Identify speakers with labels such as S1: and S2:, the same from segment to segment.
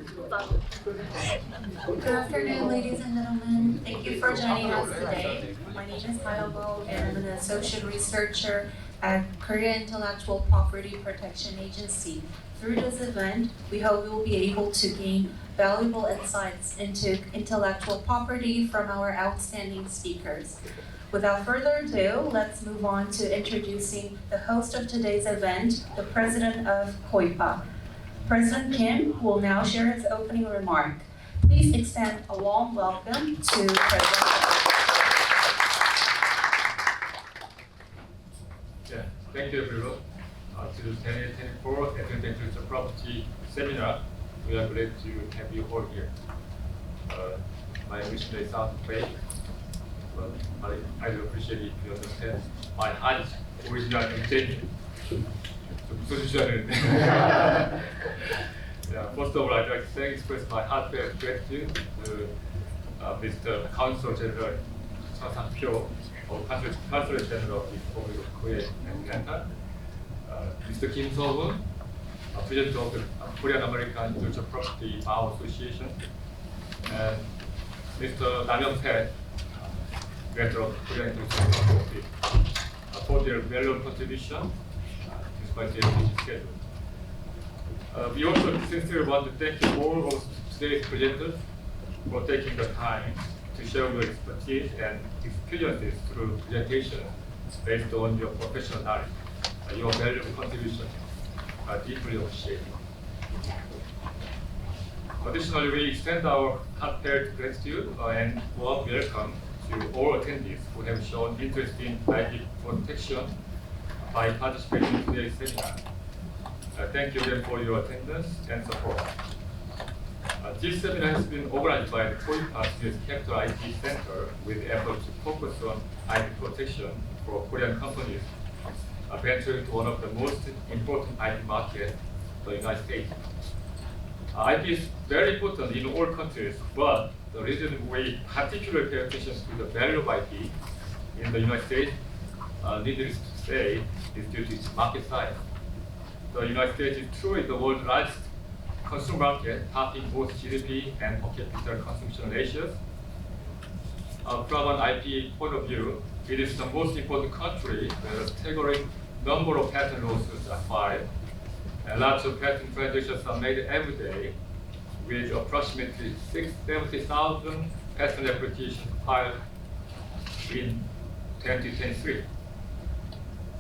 S1: Good afternoon, ladies and gentlemen. Thank you for joining us today. My name is Hayogo, and I'm an associate researcher at Korea Intellectual Property Protection Agency. Through this event, we hope we will be able to gain valuable insights into intellectual property from our outstanding speakers. Without further ado, let's move on to introducing the host of today's event, the president of KOIPA. President Kim will now share his opening remark. Please extend a warm welcome to President
S2: Yeah, thank you everyone. To the 2024 Intellectual Property Seminar, we are glad to have you all here. My English may sound fake, but I do appreciate if you understand my original intent. 좀 웃어주셔야 되는데. Yeah, first of all, I'd like to express my heartfelt gratitude to Mr. Counsel General Sang-Pyo, Counsel General of the Republic of Korea and Atlanta, Mr. Kim So-hoon, President of the Korean American Intellectual Property Bar Association, and Mr. Nam Young-tae, Director of the Korean Intellectual Property, for their valuable contribution despite their busy schedule. We also sincerely want to thank you all of today's presenters for taking the time to share your expertise and experiences through presentation based on your professional knowledge. Your valuable contribution are deeply appreciated. Additionally, we extend our heartfelt gratitude and warm welcome to all attendees who have shown interest in IP protection by participating in today's seminar. Thank you again for your attendance and support. This seminar has been organized by the KOIPA Cantor IP Center with the effort to focus on IP protection for Korean companies venturing to one of the most important IP markets, the United States. IP is very important in all countries, but the reason we particularly pay attention to the value of IP in the United States, needless to say, is due to its market size. The United States is truly the world's largest consumer market, topping both GDP and per capita consumption ratios. From an IP point of view, it is the most important country where a staggering number of patent lawsuits are filed, and lots of patent transactions are made every day, with approximately 70,000 patent applications filed in 2023.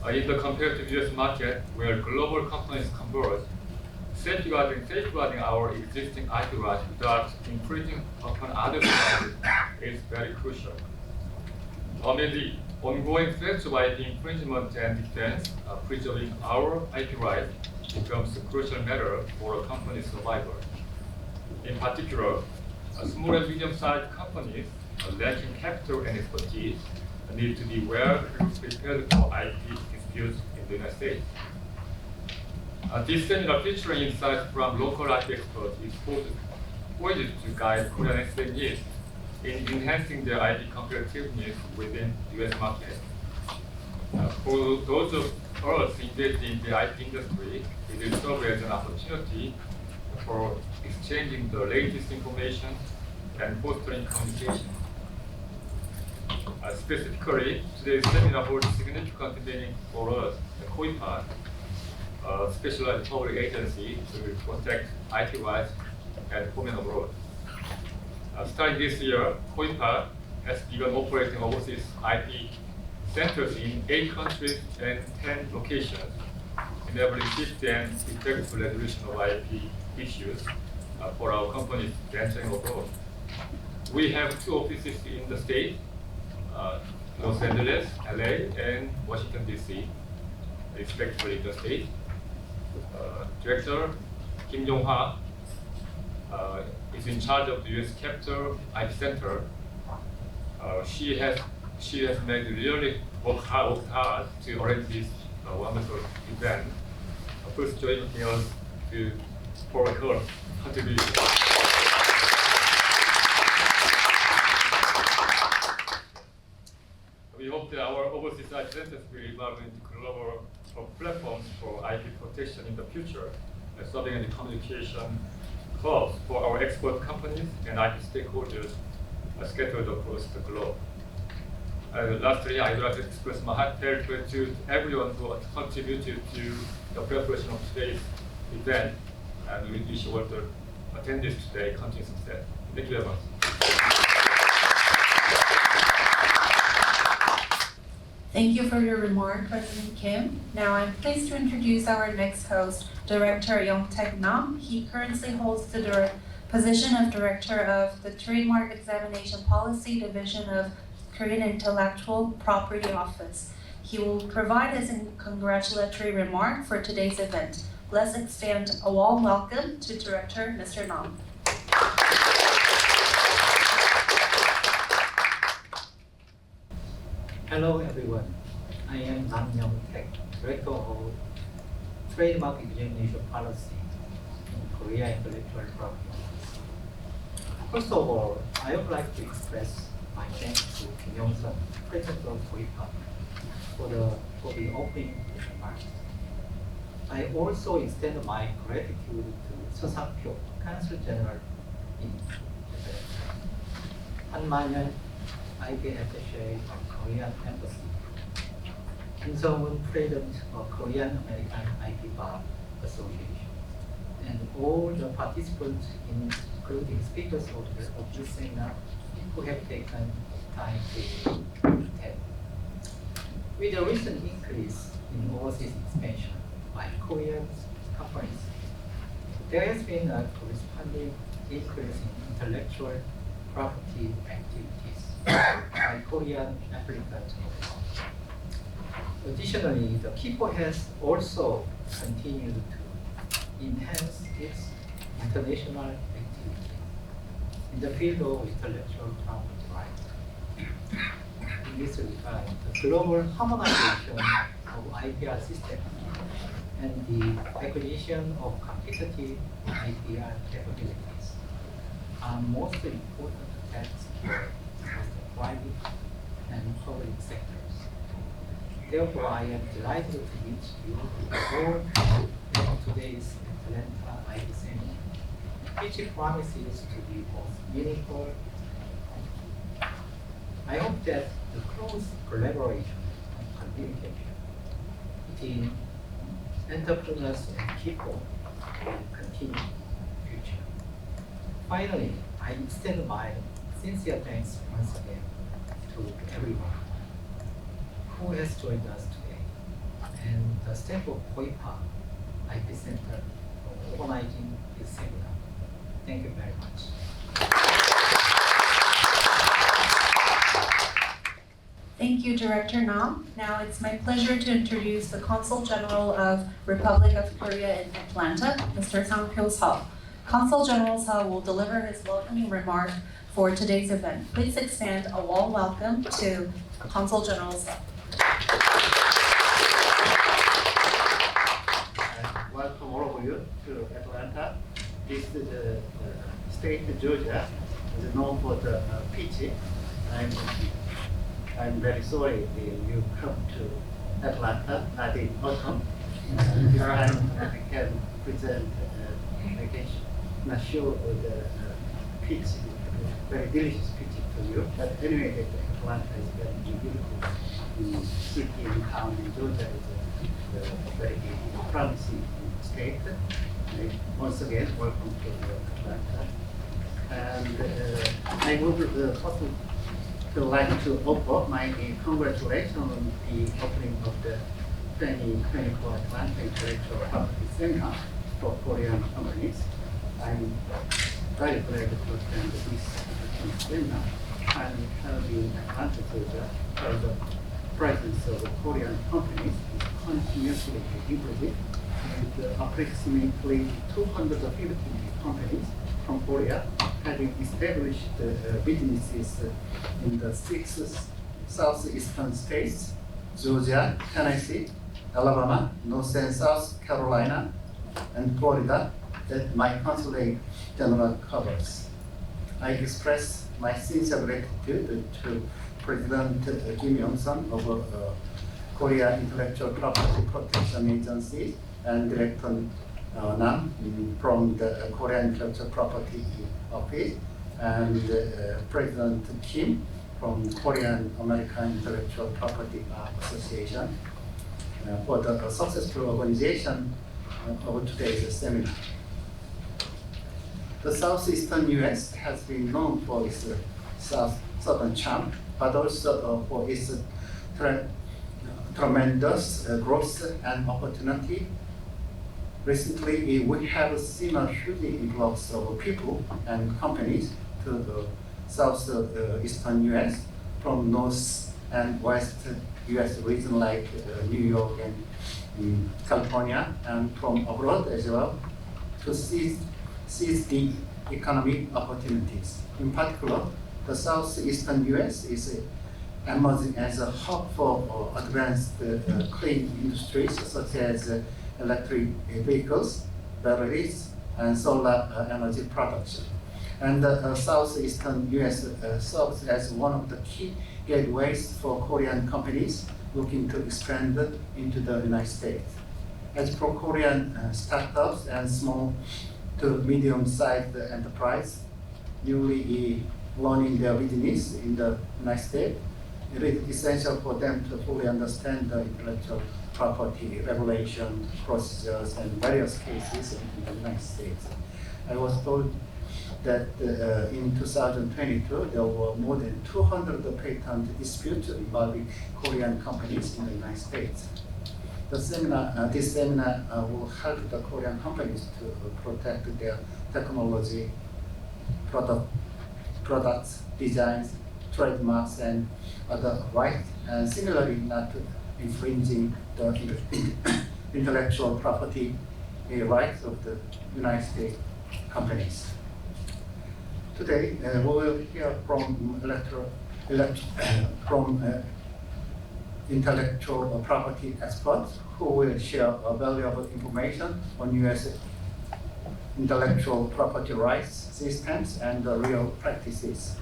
S2: In the comparative US market, where global companies converge, safeguarding our existing IP rights without infringing upon others' rights is very crucial. Amid the ongoing threats of IP infringement and defense, preserving our IP rights becomes a crucial matter for a company's survival. In particular, small and medium-sized companies lacking capital and expertise need to be well prepared for IP disputes in the United States. This seminar featuring insights from local IP experts is poised to guide Korean SMEs in enhancing their IP competitiveness within the US market. For those of us engaged in the IP industry, it will serve as an opportunity for exchanging the latest information and fostering communication. Specifically, today's seminar holds significant meaning for us, the KOIPA, a specialized public agency to protect IP rights at home and abroad. Starting this year, KOIPA has begun operating overseas IP centers in 8 countries and 10 locations, enabling swift and effective resolution of IP issues for our companies venturing abroad. We have 2 offices in the state, Los Angeles, LA, and Washington, D.C., respectively the state. Director Kim Yong-hwa is in charge of the U.S. Capital IPCenter. She has made really worked hard to arrange this wonderful event. Please join us for her contribution. We hope that our overseas IP centers will evolve into global platforms for IP protection in the future, serving in the communication, clubs for our export companies and IP stakeholders scattered across the globe. Lastly, I'd like to express my heartfelt gratitude to everyone who contributed to the preparation of today's event, and we wish all the attendees today continued success. Thank you very much.
S1: Thank you for your remark, President Kim. Now I'm pleased to introduce our next host, Director Young-Taek Nam. He currently holds the position of Director of the Trademark Examination Policy Division of Korean Intellectual Property Office. He will provide his congratulatory remark for today's event. Let's extend a warm welcome to Director Mr. Nam.
S3: Hello everyone, I am Nam Young-Taek, Director of Trademark Examination Policy in Korea Intellectual Property Office. First of all, I would like to express my thanks to Kim Yong-sun, President of KOIPA, for the opening remarks. I also extend my gratitude to Seo Sang-pyo, Consul General in Japan, Han Ma-yeon, IP Attaché of Korean Embassy, Kim Sung-woon, President of Korean American IP Bar Association, and all the participants, including speakers of this seminar, who have taken time to attend. With the recent increase in overseas expansion by Korean companies, there has been a corresponding increase in intellectual property activities by Korean applicants. Additionally, the KIPO has also continued to enhance its international activity in the field of intellectual property rights. In this regard, the global harmonization of IPR systems and the acquisition of competitive IPR capabilities are most important tasks of the private and public sectors. Therefore, I am delighted to meet you all at today's Atlanta IP seminar, which promises to be both meaningful. I hope that the close collaboration and communication between entrepreneurs and people will continue in the future. Finally, I extend my sincere thanks once again to everyone who has joined us today, and the staff of KOIPA IPcenter for organizing this seminar. Thank you very much.
S1: Thank you, Director Nam. Now it's my pleasure to introduce the Consul General of Republic of Korea in Atlanta, Mr. Sang-pyo Seo. Consul General Seo will deliver his welcoming remark for today's event. Please extend a warm welcome to Consul General Seo.
S4: Welcome all of you to Atlanta. This is the state of Georgia, is known for the peach. I'm very sorry you come to Atlanta, not in autumn. This time I can present vacation. Not sure the peach, very delicious peach to you. But anyway, Atlanta is very beautiful city and town, and Georgia is a very promising state. Once again, welcome to Atlanta. And I would first like to offer my congratulations on the opening of the 2024 Atlanta Intellectual Property Seminar for Korean companies. I'm very glad to attend this seminar. I'm in Atlanta, Georgia, where the presence of Korean companies is continuously increasing, and approximately 250 companies from Korea having established businesses in the 6 southeastern states: Georgia, Tennessee, Alabama, North and South Carolina, and Florida, that my consulate general covers. I express my sincere gratitude to President Kim Yong-sun of Korea Intellectual Property Protection Agency and Director Nam from the Korean Intellectual Property Office, and President Kim from Korean American Intellectual Property Association for the successful organization of today's seminar. The southeastern U.S. has been known for its southern charm, but also for its tremendous growth and opportunity. Recently, we have seen a huge influx of people and companies to the southeastern U.S. from north and west U.S. region like New York and California, and from abroad as well, to seize the economic opportunities. In particular, the southeastern U.S. is emerging as a hub for advanced clean industries such as electric vehicles, batteries, and solar energy production. And the southeastern U.S. serves as one of the key gateways for Korean companies looking to expand into the United States. As for Korean startups and small to medium-sized enterprise newly learning their business in the United States, it is essential for them to fully understand the intellectual property regulation procedures and various cases in the United States. I was told that in 2022 there were more than 200 patent disputes involving Korean companies in the United States. This seminar will help the Korean companies to protect their technology, products, designs, trademarks, and other rights, and similarly not infringing the intellectual property rights of the United States companies. Today, we will hear from intellectual property experts who will share valuable information on U.S. intellectual property rights systems and real practices,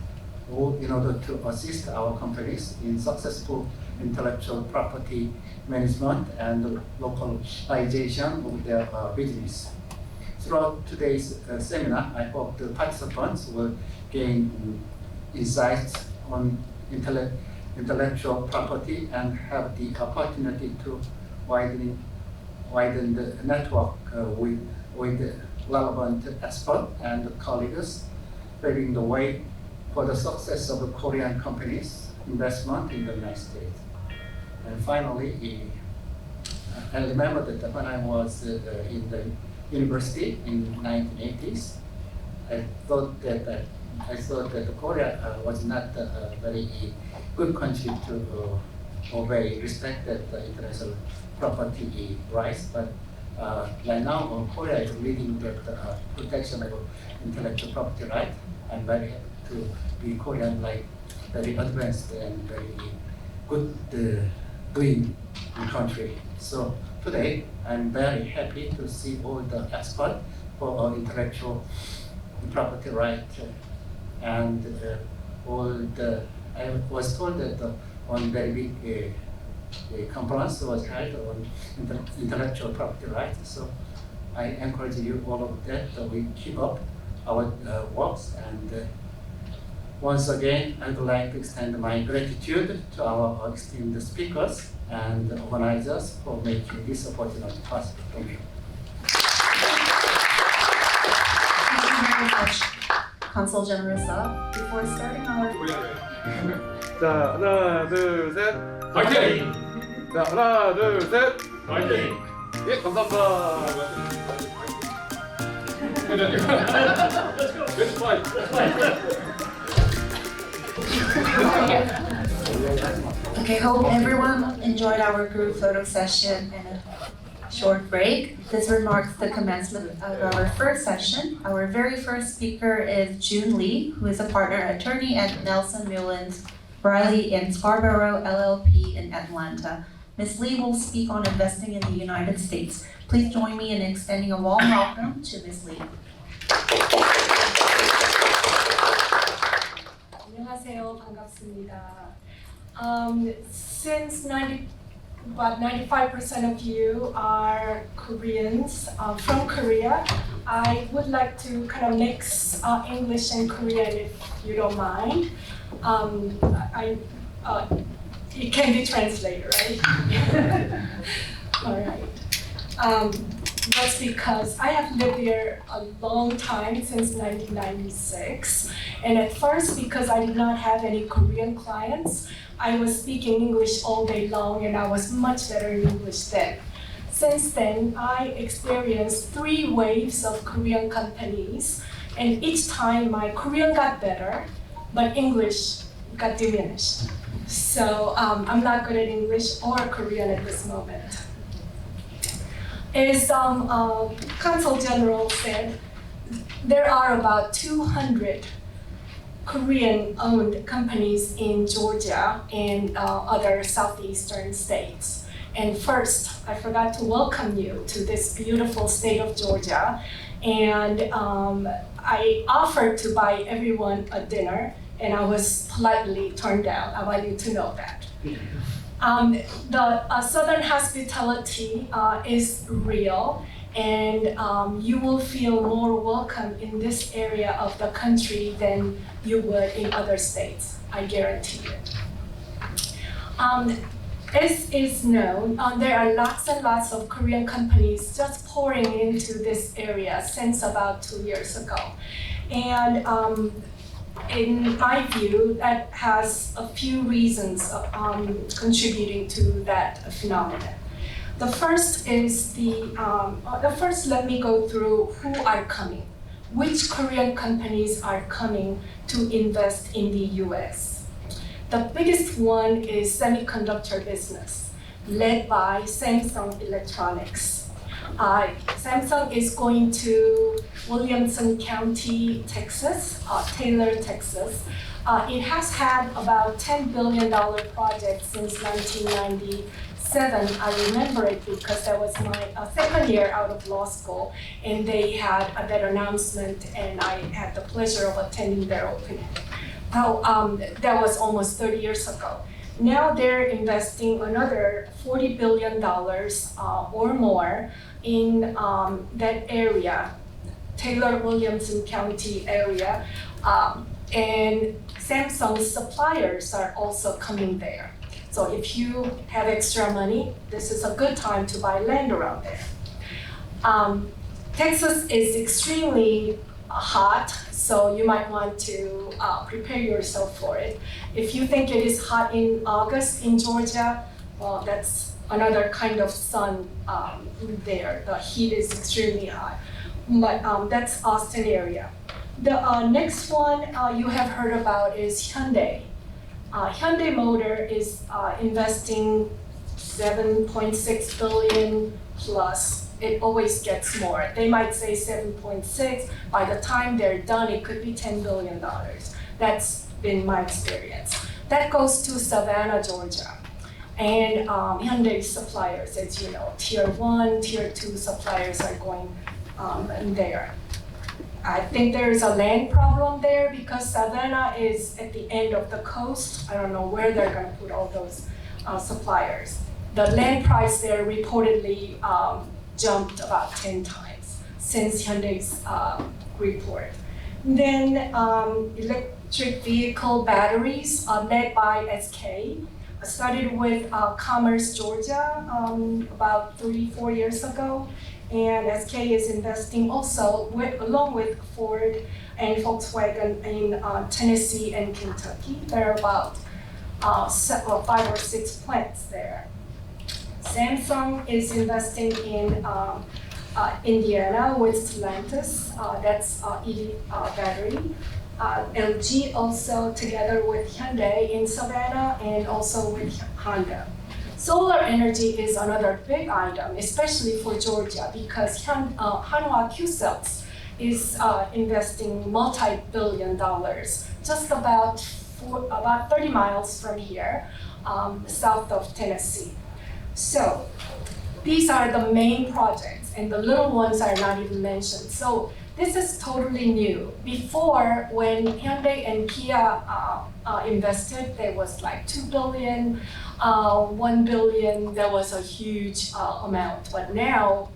S4: all in order to assist our companies in successful intellectual property management and localization of their business. Throughout today's seminar, I hope the participants will gain insights on intellectual property and have the opportunity to widen the network with relevant experts and colleagues, paving the way for the success of the Korean companies' investment in the United States. And finally, I remember that when I was in the university in 1980s, I thought that Korea was not a very good country to obey, respect the international property rights. But right now, Korea is leading the protection of intellectual property rights. I'm very happy to be Korean, like very advanced and very good doing country. So today, I'm very happy to see all the experts for our intellectual property rights and I was told that one very big conference was held on intellectual property rights. So I encourage you all of that we keep up our works. And once again, I would like to extend my gratitude to our esteemed speakers and organizers for making this opportunity possible. Thank you.
S1: Thank you very much, Consul General Sub. Before starting our
S5: 자, 하나, 둘, 셋.
S2: 파이팅!
S5: 자, 하나, 둘, 셋.
S2: 파이팅!
S5: 예, 감사합니다.
S2: Let's fight!
S1: Okay, hope everyone enjoyed our group photo session and a short break. This marks the commencement of our first session. Our very first speaker is June Lee, who is a partner attorney at Nelson Mullins, Riley & Scarborough LLP in Atlanta. Ms. Lee will speak on investing in the United States. Please join me in extending a warm welcome to Ms. Lee.
S6: 안녕하세요. 반갑습니다. Since but 95% of you are Koreans from Korea. I would like to kind of mix English and Korean if you don't mind. It can be translated, right? All right. That's because I have lived here a long time, since 1996. And at first, because I did not have any Korean clients, I was speaking English all day long, and I was much better in English then. Since then, I experienced 3 waves of Korean companies, and each time my Korean got better, but English got diminished. So I'm not good at English or Korean at this moment. As Consul General said, there are about 200 Korean-owned companies in Georgia and other southeastern states. And first, I forgot to welcome you to this beautiful state of Georgia. And I offered to buy everyone a dinner, and I was politely turned down. I want you to know that. The Southern hospitality is real, and you will feel more welcome in this area of the country than you would in other states, I guarantee it. As is known, there are lots and lots of Korean companies just pouring into this area since about 2 years ago. And in my view, that has a few reasons contributing to that phenomenon. The first is let me go through who are coming. Which Korean companies are coming to invest in the US? The biggest one is semiconductor business, led by Samsung Electronics. Samsung is going to Williamson County, Texas, Taylor, Texas. It has had about $10 billion project since 1997. I remember it because that was my second year out of law school, and they had that announcement, and I had the pleasure of attending their opening. That was almost 30 years ago. Now they're investing another $40 billion or more in that area, Taylor Williamson County area, and Samsung's suppliers are also coming there. So if you have extra money, this is a good time to buy land around there. Texas is extremely hot, so you might want to prepare yourself for it. If you think it is hot in August in Georgia, well, that's another kind of sun there. The heat is extremely hot, but that's Austin area. The next one you have heard about is Hyundai. Hyundai Motor is investing $7.6 billion plus. It always gets more. They might say 7.6. By the time they're done, it could be $10 billion. That's been my experience. That goes to Savannah, Georgia. And Hyundai suppliers, as you know, tier 1, tier 2 suppliers are going there. I think there is a land problem there because Savannah is at the end of the coast. I don't know where they're going to put all those suppliers. The land price there reportedly jumped about 10 times since Hyundai's report. Then electric vehicle batteries led by SK. I started with Commerce, Georgia about 3-4 years ago. And SK is investing also along with Ford and Volkswagen in Tennessee and Kentucky. There are about 5 or 6 plants there. Samsung is investing in Indiana with Stellantis, that's EV battery. LG also together with Hyundai in Savannah and also with Honda. Solar energy is another big item, especially for Georgia, because Hanwha Qcells is investing multi-billion dollars just about 30 miles from here, south of Tennessee. So these are the main projects. and the little ones are not even mentioned. So this is totally new. Before, when Hyundai and Kia invested, there was like 2 billion, 1 billion, there was a huge amount. But now,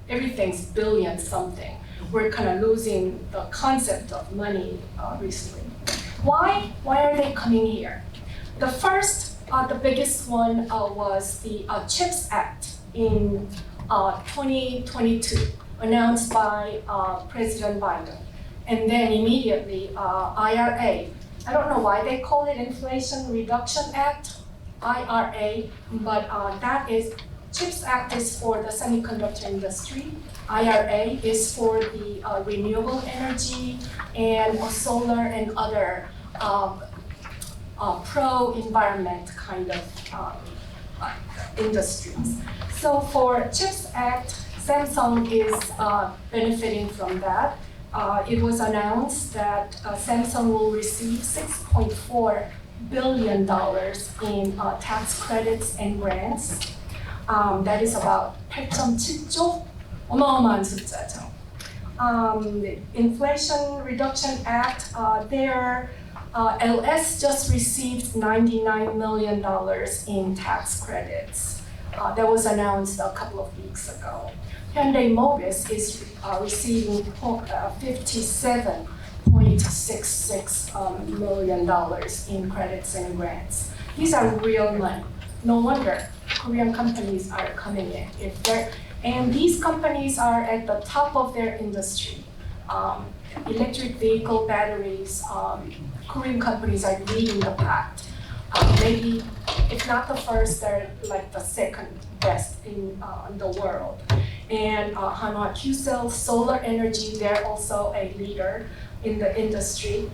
S6: everything's billion something. We're kind of losing the concept of money recently. Why? Why are they coming here? The first, the biggest one was the CHIPS Act in 2022, announced by President Biden. And then immediately IRA. I don't know why they call it Inflation Reduction Act, IRA, but that is, CHIPS Act is for the semiconductor industry. IRA is for the renewable energy and solar and other pro-environment kind of industries. So for CHIPS Act, Samsung is benefiting from that. It was announced that Samsung will receive $6.4 billion in tax credits and grants. That is about 8.7조? 어마어마한 숫자죠. The Inflation Reduction Act, their LS just received $99 million in tax credits. That was announced a couple of weeks ago. Hyundai Mobis is receiving $57.66 million in credits and grants. These are real money. No wonder Korean companies are coming in. And these companies are at the top of their industry. Electric vehicle batteries, Korean companies are leading the pack. Maybe, if not the first, they're like the second best in the world. And Hanwha Qcell Solar Energy, they're also a leader in the industry.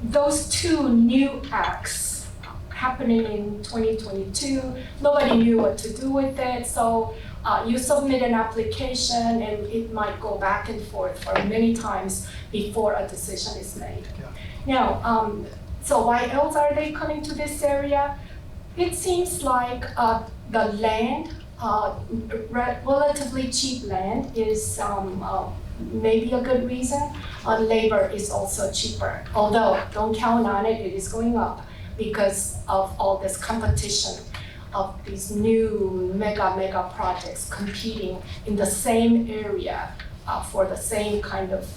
S6: Those two new acts happening in 2022, nobody knew what to do with it, so you submit an application and it might go back and forth for many times before a decision is made. Now, so why else are they coming to this area? It seems like the land, relatively cheap land, is maybe a good reason. Labor is also cheaper, although don't count on it, it is going up because of all this competition of these new mega projects competing in the same area for the same kind of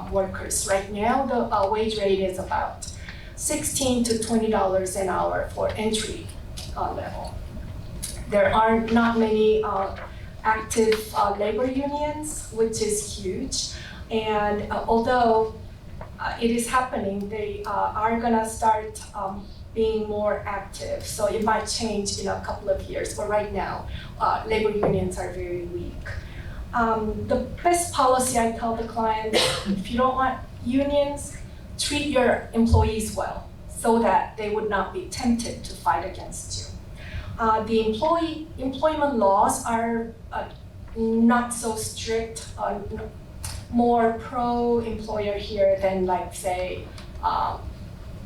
S6: workers. Right now, the wage rate is about $16 to $20 an hour for entry level. There are not many active labor unions, which is huge. And although it is happening, they are gonna start being more active. So it might change in a couple of years, but right now, labor unions are very weak. The best policy I tell the clients, if you don't want unions, treat your employees well so that they would not be tempted to fight against you. The employment laws are not so strict, more pro-employer here than, like, say,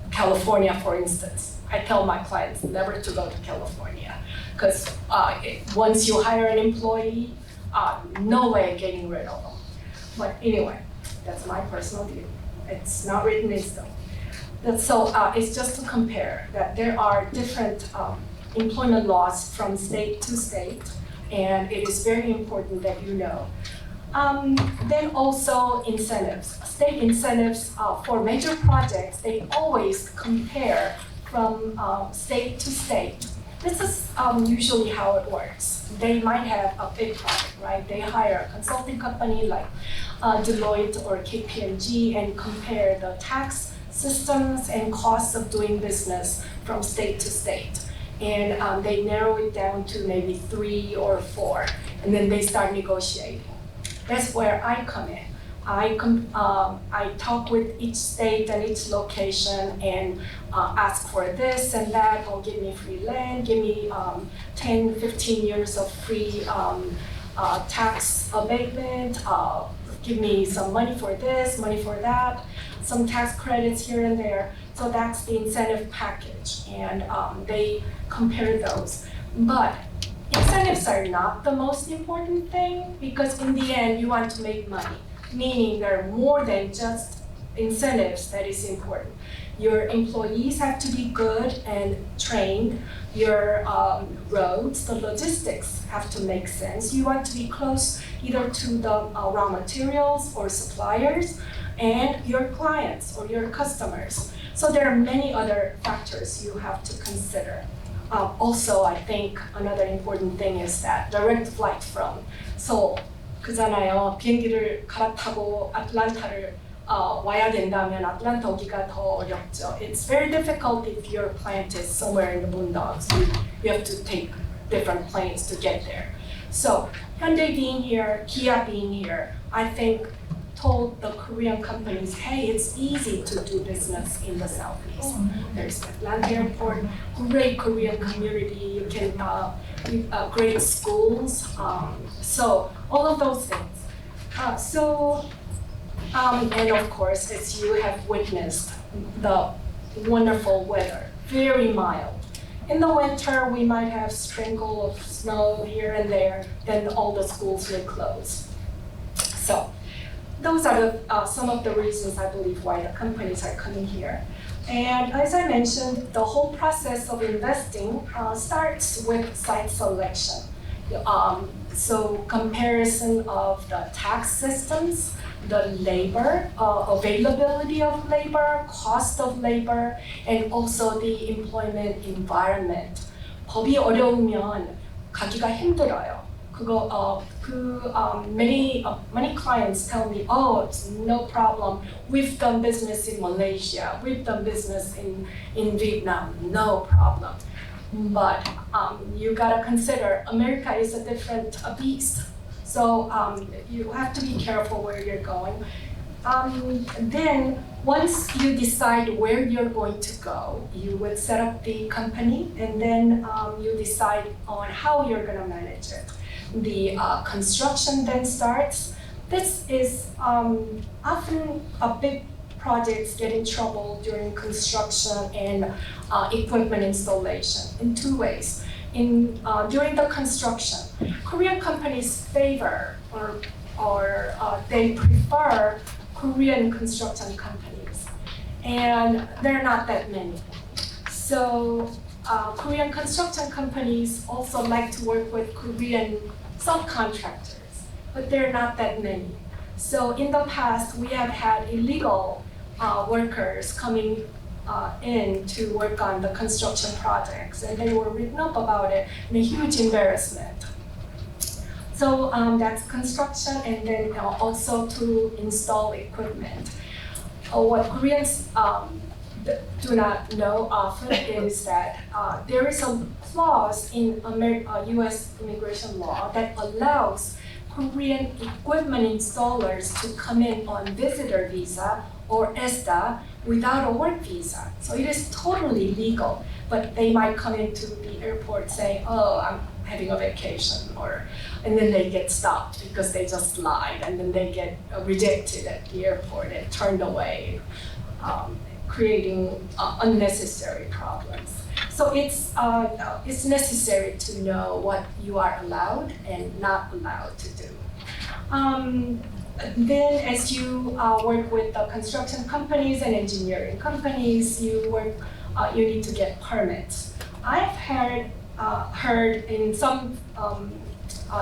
S6: California, for instance. I tell my clients never to go to California because once you hire an employee, no way getting rid of them. But anyway, that's my personal view. It's not written in stone. So it's just to compare that there are different employment laws from state to state, and it is very important that you know. Then also incentives. State incentives for major projects, they always compare from state to state. This is usually how it works. They might have a big project, right? They hire a consulting company like Deloitte or KPMG and compare the tax systems and costs of doing business from state to state. And they narrow it down to maybe 3 or 4, and then they start negotiating. That's where I come in. I talk with each state and each location and ask for this and that, or give me free land, give me 10, 15 years of free tax abatement, give me some money for this, money for that, some tax credits here and there. So that's the incentive package, and they compare those. But incentives are not the most important thing because in the end you want to make money, meaning there are more than just incentives that is important. Your employees have to be good and trained. Your roads, the logistics have to make sense. You want to be close either to the raw materials or suppliers and your clients or your customers. So there are many other factors you have to consider. Also, I think another important thing is that direct flight from Seoul. 그잖아요. 비행기를 갈아타고 아틀란타를 와야 된다면 아틀란타 오기가 더 어렵죠. It's very difficult if your plant is somewhere in the boondocks. You have to take different planes to get there. So Hyundai being here, Kia being here, I think told the Korean companies, hey, it's easy to do business in the Southeast. There's Atlanta Airport, great Korean community, you can great schools. So all of those things. And of course, as you have witnessed, the wonderful weather, very mild. In the winter, we might have sprinkle of snow here and there, then all the schools will close. So those are some of the reasons I believe why the companies are coming here. And as I mentioned, the whole process of investing starts with site selection. So comparison of the tax systems, the labor, availability of labor, cost of labor, and also the employment environment. 법이 어려우면 가기가 힘들어요. Many clients tell me, oh, it's no problem. We've done business in Malaysia. We've done business in Vietnam. No problem. But you gotta consider America is a different beast. So you have to be careful where you're going. Then once you decide where you're going to go, you would set up the company and then you decide on how you're gonna manage it. The construction then starts. This is often a big projects get in trouble during construction and equipment installation in two ways. During the construction, Korean companies favor or they prefer Korean construction companies, and there are not that many. So Korean construction companies also like to work with Korean subcontractors, but there are not that many. So in the past, we have had illegal workers coming in to work on the construction projects, and they were written up about it in a huge embarrassment. So that's construction, and then also to install equipment. What Koreans do not know often is that there is a clause in US immigration law that allows Korean equipment installers to come in on visitor visa or ESTA without a work visa. So it is totally legal, but they might come into the airport saying, oh, I'm having a vacation, and then they get stopped because they just lied, and then they get rejected at the airport and turned away, creating unnecessary problems. So it's necessary to know what you are allowed and not allowed to do. Then as you work with the construction companies and engineering companies, you need to get permits. I've heard in some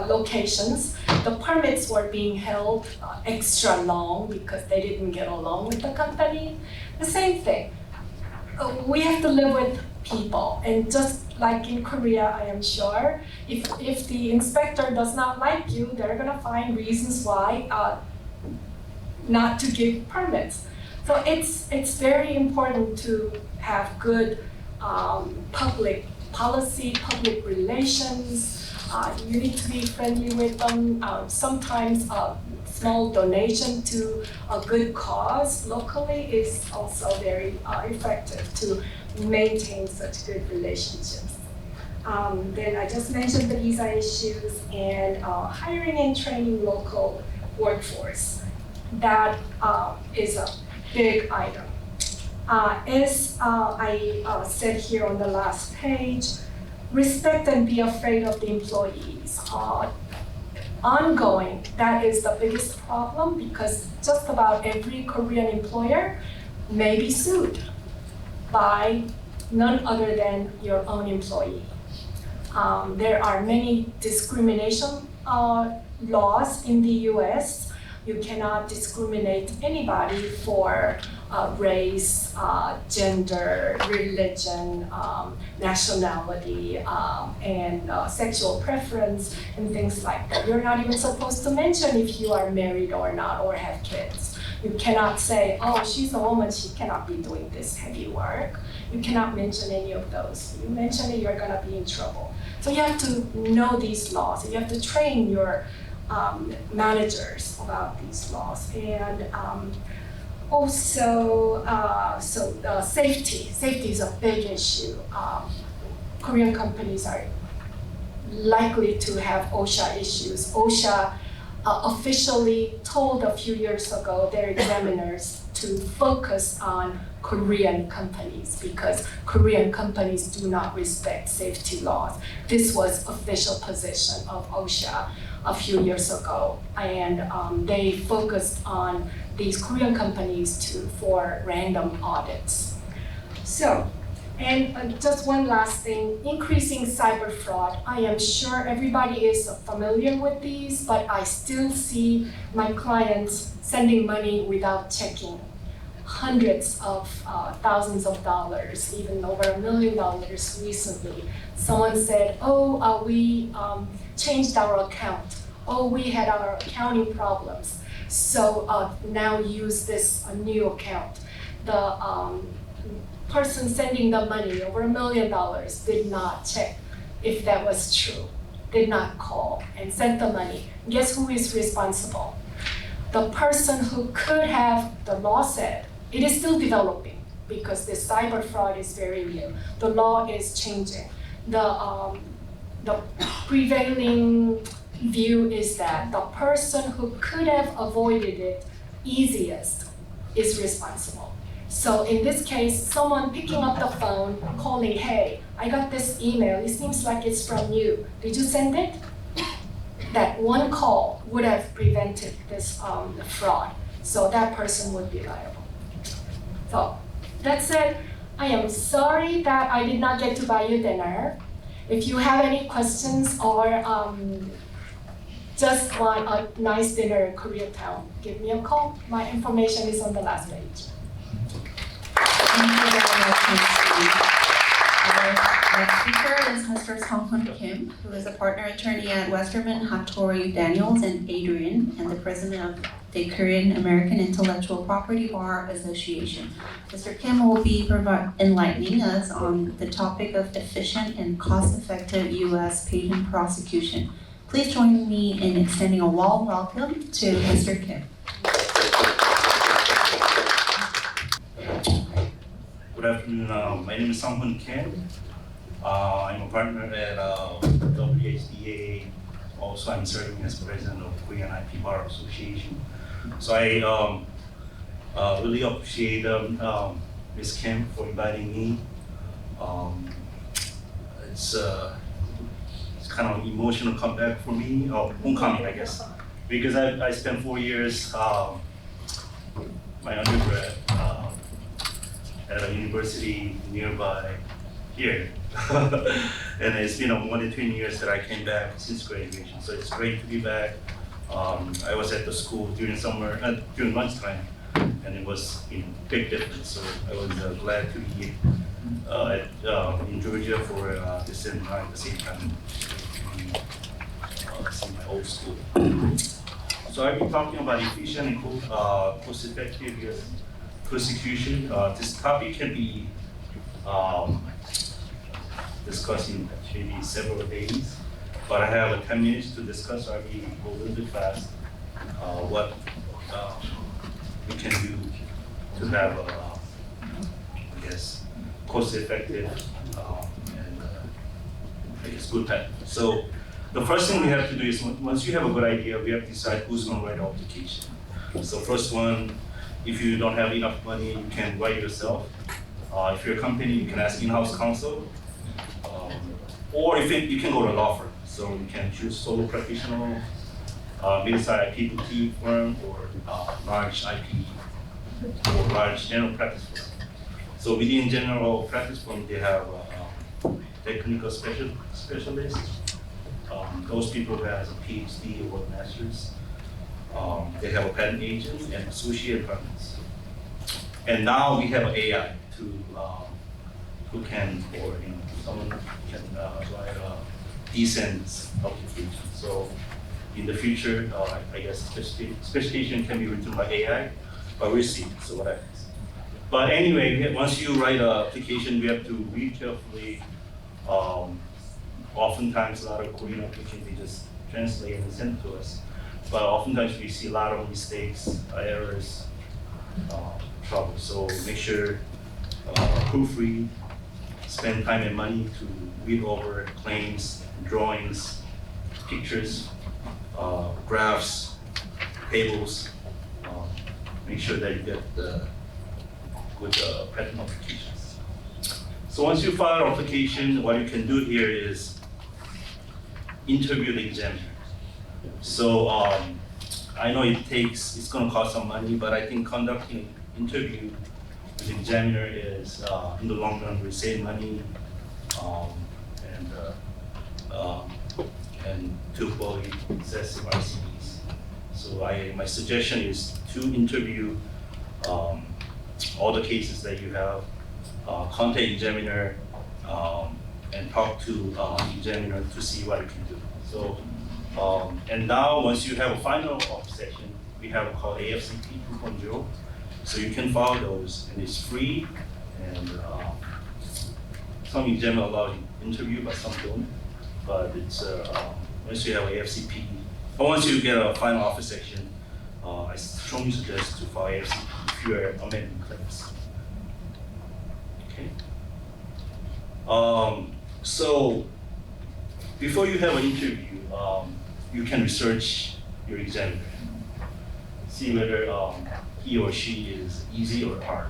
S6: locations, the permits were being held extra long because they didn't get along with the company. The same thing. We have to live with people, and just like in Korea, I am sure, if the inspector does not like you, they're gonna find reasons why not to give permits. So it's very important to have good public policy, public relations. You need to be friendly with them. Sometimes a small donation to a good cause locally is also very effective to maintain such good relationships. Then I just mentioned the visa issues and hiring and training local workforce. That is a big item. As I said here on the last page, respect and be afraid of the employees. Ongoing, that is the biggest problem because just about every Korean employer may be sued by none other than your own employee. There are many discrimination laws in the US. You cannot discriminate anybody for race, gender, religion, nationality, and sexual preference, and things like that. You're not even supposed to mention if you are married or not, or have kids. You cannot say, oh, she's a woman, she cannot be doing this heavy work. You cannot mention any of those. You mention it, you're gonna be in trouble. So you have to know these laws, and you have to train your managers about these laws. And also, safety. Safety is a big issue. Korean companies are likely to have OSHA issues. OSHA officially told a few years ago their examiners to focus on Korean companies because Korean companies do not respect safety laws. This was official position of OSHA a few years ago, and they focused on these Korean companies for random audits. So, and just one last thing, increasing cyber fraud. I am sure everybody is familiar with these, but I still see my clients sending money without checking. Hundreds of thousands of dollars, even over $1 million recently. Someone said, oh, we changed our account. Oh, we had our accounting problems. So now use this new account. The person sending the money, over $1 million, did not check if that was true, did not call and sent the money. Guess who is responsible? The person who could have, the law said, it is still developing because this cyber fraud is very new. The law is changing. The prevailing view is that the person who could have avoided it easiest is responsible. So in this case, someone picking up the phone, calling, hey, I got this email, it seems like it's from you. Did you send it? That one call would have prevented this fraud. So that person would be liable. So that's it. I am sorry that I did not get to buy you dinner. If you have any questions or just want a nice dinner in Koreatown, give me a call. My information is on the last page.
S1: Thank you very much, Ms. Lee. Our next speaker is Mr. Sung-Hoon Kim, who is a partner attorney at Westerman Hattori, Daniels, and Adrian, and the president of the Korean American Intellectual Property Bar Association. Mr. Kim will be enlightening us on the topic of efficient and cost-effective U.S. patent prosecution. Please join me in extending a warm welcome to Mr. Kim.
S7: Good afternoon. My name is Sung-Hoon Kim. I'm a partner at WHDA. Also, I'm serving as president of Korean IP Bar Association. So I really appreciate Ms. Kim for inviting me. It's kind of emotional comeback for me, or homecoming, I guess, because I spent 4 years my undergrad at a university nearby here. And it's been more than 20 years that I came back since graduation, so it's great to be back. I was at the school during summer, during lunchtime, and it was big difference, so I was glad to be in Georgia for this seminar at the same time. It's in my old school. So I'll be talking about efficient and cost-effective US prosecution. This topic can be discussed in maybe several days, but I have 10 minutes to discuss, so I'll be go a little bit fast. What we can do to have I guess, cost-effective and I guess good patent. So the first thing we have to do is, once you have a good idea, we have to decide who's going to write the application. So first one, if you don't have enough money, you can write yourself. If you're a company, you can ask in-house counsel. or if you can go to a law firm. So you can choose solo practitioner, mid-sized IP boutique firm, or large IP or large general practice firm. So within general practice firm, they have technical specialists. Those people who has a PhD or master's. They have a patent agent and associate partners. And now we have AI who can, or someone can write a decent application. So in the future, I guess specification can be written by AI, but we'll see. So what happens? But anyway, once you write an application, we have to read carefully. Oftentimes, a lot of Korean applications they just translate and send to us. But oftentimes we see a lot of mistakes, errors, trouble. So make sure proofread, spend time and money to read over claims, drawings, pictures, graphs, tables. Make sure that you get the good patent applications. So once you file an application, what you can do here is interview the examiner. So I know it's going to cost some money, but I think conducting an interview with the examiner is, in the long run, will save money and to avoid excessive RCBs. So my suggestion is to interview all the cases that you have, contact examiner, and talk to examiner to see what you can do. So, and now once you have a final section, we have called AFCP 2.0. So you can file those, and it's free. And some examiner allow interview, but some don't. But it's once you have AFCP, or once you get a final offer section, I strongly suggest to file AFCP if you are amending claims. Okay. So before you have an interview, you can research your examiner, see whether he or she is easy or hard.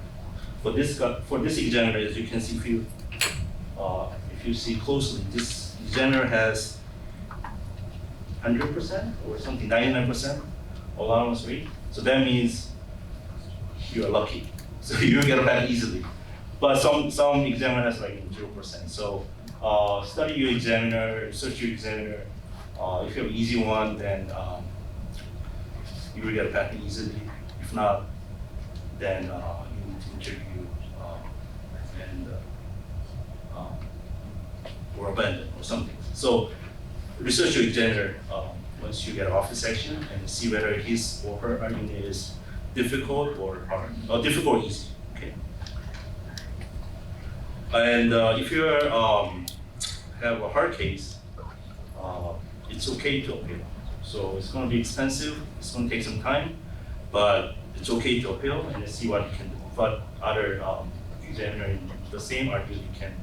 S7: For this examiner, as you can see, if you see closely, this examiner has 100% or something, 99% allowance rate. So that means you are lucky. So you get a patent easily. But some examiner has like 0%. So study your examiner, research your examiner. If you have an easy one, then you will get a patent easily. If not, then you need to interview or abandon or something. So research your examiner once you get an office section and see whether his or her argument is difficult or hard, or difficult or easy. Okay. And if you have a hard case, it's okay to appeal. So it's going to be expensive. It's going to take some time, but it's okay to appeal and see what you can do. But other examiner in the same argument, you can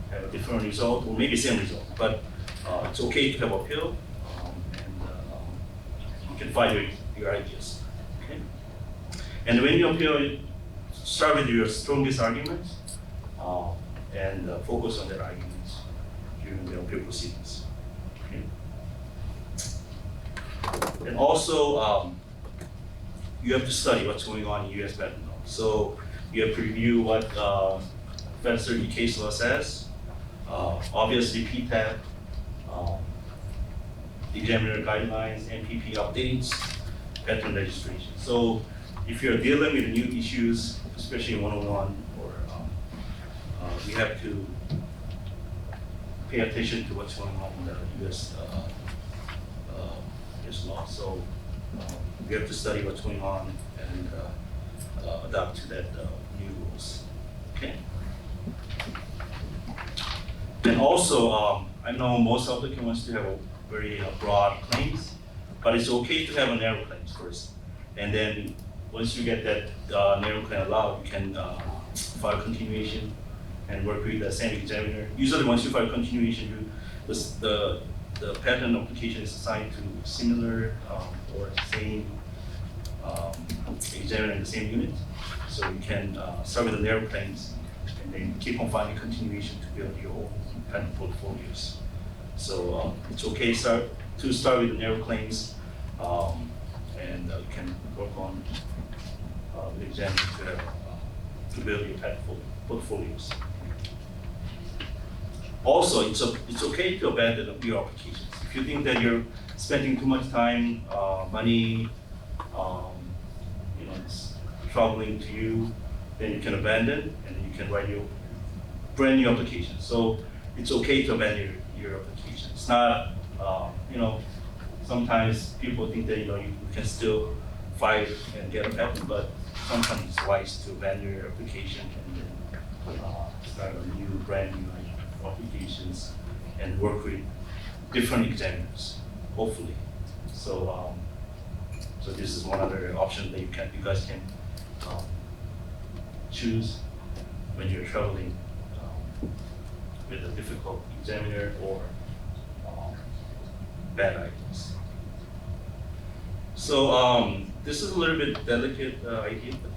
S7: have a different result or maybe same result. But it's okay to have appeal, and you can fight your ideas. Okay. And when you appeal, start with your strongest arguments and focus on that arguments during the appeal proceedings. Okay. And also, you have to study what's going on in U.S. patent law. So you have to review what Federal Circuit case law says. Obviously, PTAB, examiner guidelines, MPP updates, patent registration. So if you're dealing with new issues, especially 101, or we have to pay attention to what's going on in the U.S. Law. So we have to study what's going on and adapt to that new rules. Okay. And also, I know most applicants want to have a very broad claims, but it's okay to have a narrow claims first. And then once you get that narrow claim allowed, you can file continuation and work with the same examiner. Usually once you file continuation, the patent application is assigned to similar or same examiner in the same unit. So you can start with the narrow claims and then keep on filing continuation to build your own patent portfolios. So it's okay to start with the narrow claims, and you can work on the exam to build your patent portfolios. Also, it's okay to abandon your applications. If you think that you're spending too much time, money, it's troubling to you, then you can abandon and you can write your brand new application. So it's okay to abandon your application. It's not, sometimes people think that you can still fight and get a patent, but sometimes it's wise to abandon your application and then start a new, brand new applications and work with different examiners, hopefully. So, so this is one other option that you guys can choose when you're traveling with a difficult examiner or bad items. So this is a little bit delicate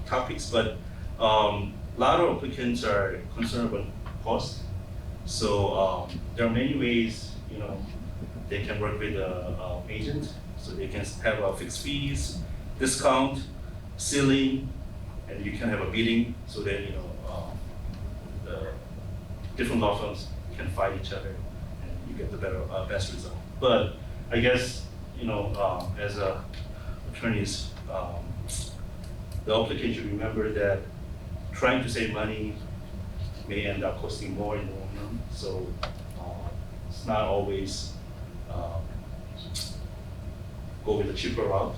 S7: topics, but a lot of applicants are concerned about cost. So there are many ways, they can work with an agent. So they can have fixed fees, discount, ceiling, and you can have a bidding so that the different law firms can fight each other and you get the best result. But I guess as attorneys, the applicant should remember that trying to save money may end up costing more in the long run. So it's not always go with a cheaper route,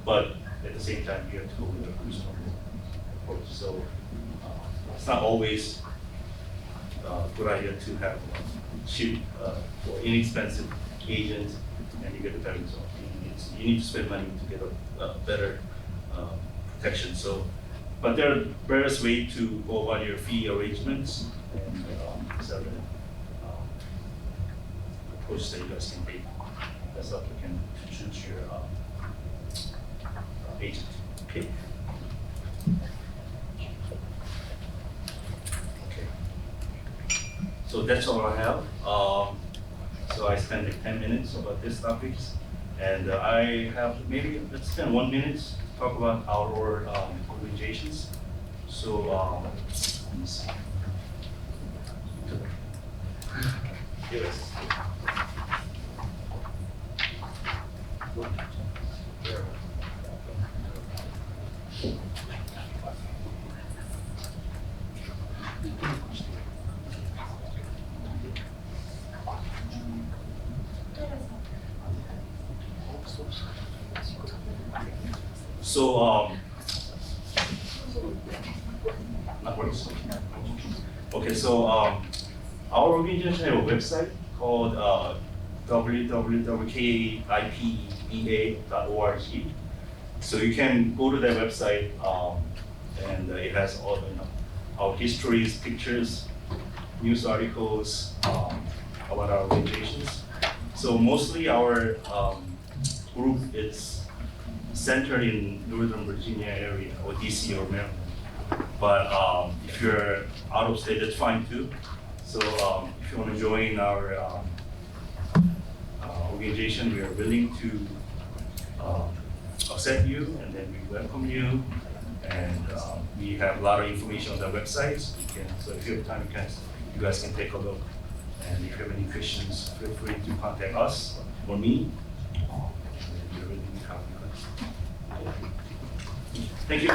S7: but at the same time you have to go with a reasonable approach. So it's not always a good idea to have cheap or inexpensive agent and you get the better result. You need to spend money to get a better protection. So, but there are various ways to go about your fee arrangements and several approaches that you guys can take as applicant to choose your agent. Okay. Okay. So that's all I have. So I spent like 10 minutes about these topics, and I have maybe let's spend 1 minute to talk about our organizations. So let me see. Yes. So not works. Okay, so our organization has a website called www.KIPEA.org. So you can go to that website, and it has all our histories, pictures, news articles about our organizations. So mostly our group is centered in Northern Virginia area or DC or Maryland. But if you're out of state, that's fine too. So if you want to join our organization, we are willing to accept you, and then we welcome you. And we have a lot of information on the website. So if you have time, you guys can take a look. And if you have any questions, feel free to contact us or me. We're willing to help you guys. Thank you.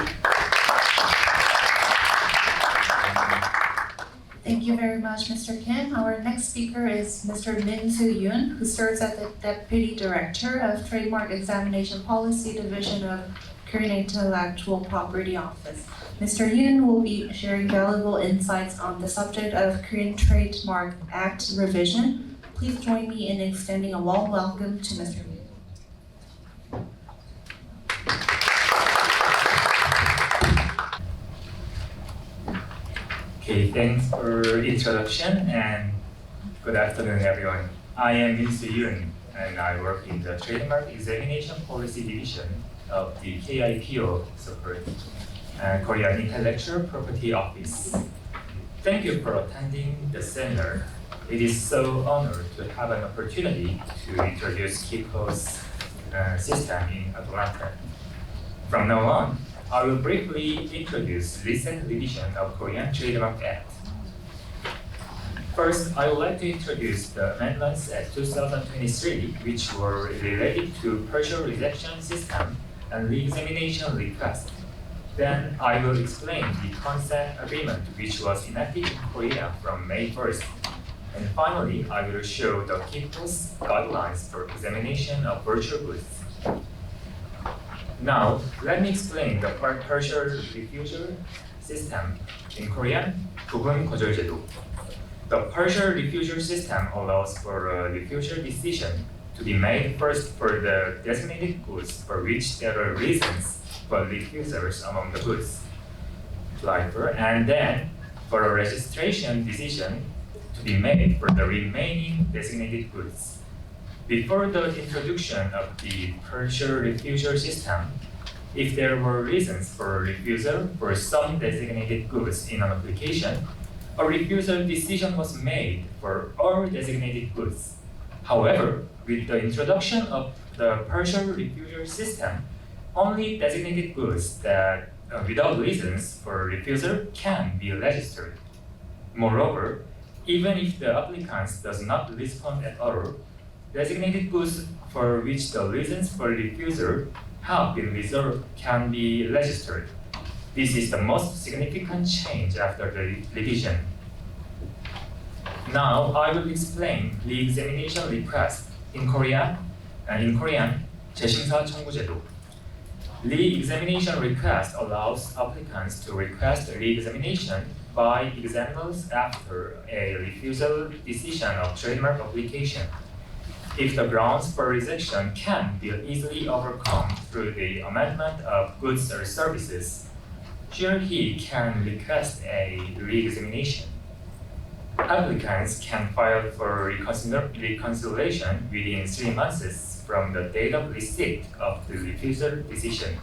S1: Thank you very much, Mr. Kim. Our next speaker is Mr. Min Soo Yoon, who serves as the Deputy Director of Trademark Examination Policy Division of Korean Intellectual Property Office. Mr. Yoon will be sharing valuable insights on the subject of Korean Trademark Act revision. Please join me in extending a warm welcome to Mr. Yoon.
S8: Okay, thanks for introduction and good afternoon, everyone. I am Min Soo Yoon, and I work in the Trademark Examination Policy Division of the KIPO support Korean Intellectual Property Office. Thank you for attending the seminar. It is so honored to have an opportunity to introduce KIPO's system in Atlanta. From now on, I will briefly introduce recent revision of Korean Trademark Act. First, I would like to introduce the amendments at 2023, which were related to partial rejection system and re-examination request. Then I will explain the consent agreement, which was enacted in Korea from May 1st. And finally, I will show the KIPO's guidelines for examination of virtual goods. Now, let me explain the partial refusal system in Korean, 부분 거절 제도. The partial refusal system allows for a refusal decision to be made first for the designated goods for which there are reasons for refusals among the goods, and then for a registration decision to be made for the remaining designated goods. Before the introduction of the partial refusal system, if there were reasons for refusal for some designated goods in an application, a refusal decision was made for all designated goods. However, with the introduction of the partial refusal system, only designated goods that without reasons for refusal can be registered. Moreover, even if the applicant does not respond at all, designated goods for which the reasons for refusal have been reserved can be registered. This is the most significant change after the revision. Now I will explain re-examination request in Korean, 재심사 청구 제도. Re-examination request allows applicants to request re-examination by examiners after a refusal decision of trademark application. If the grounds for rejection can be easily overcome through the amendment of goods or services, she or he can request a re-examination. Applicants can file for reconciliation within 3 months from the date of receipt of the refusal decision,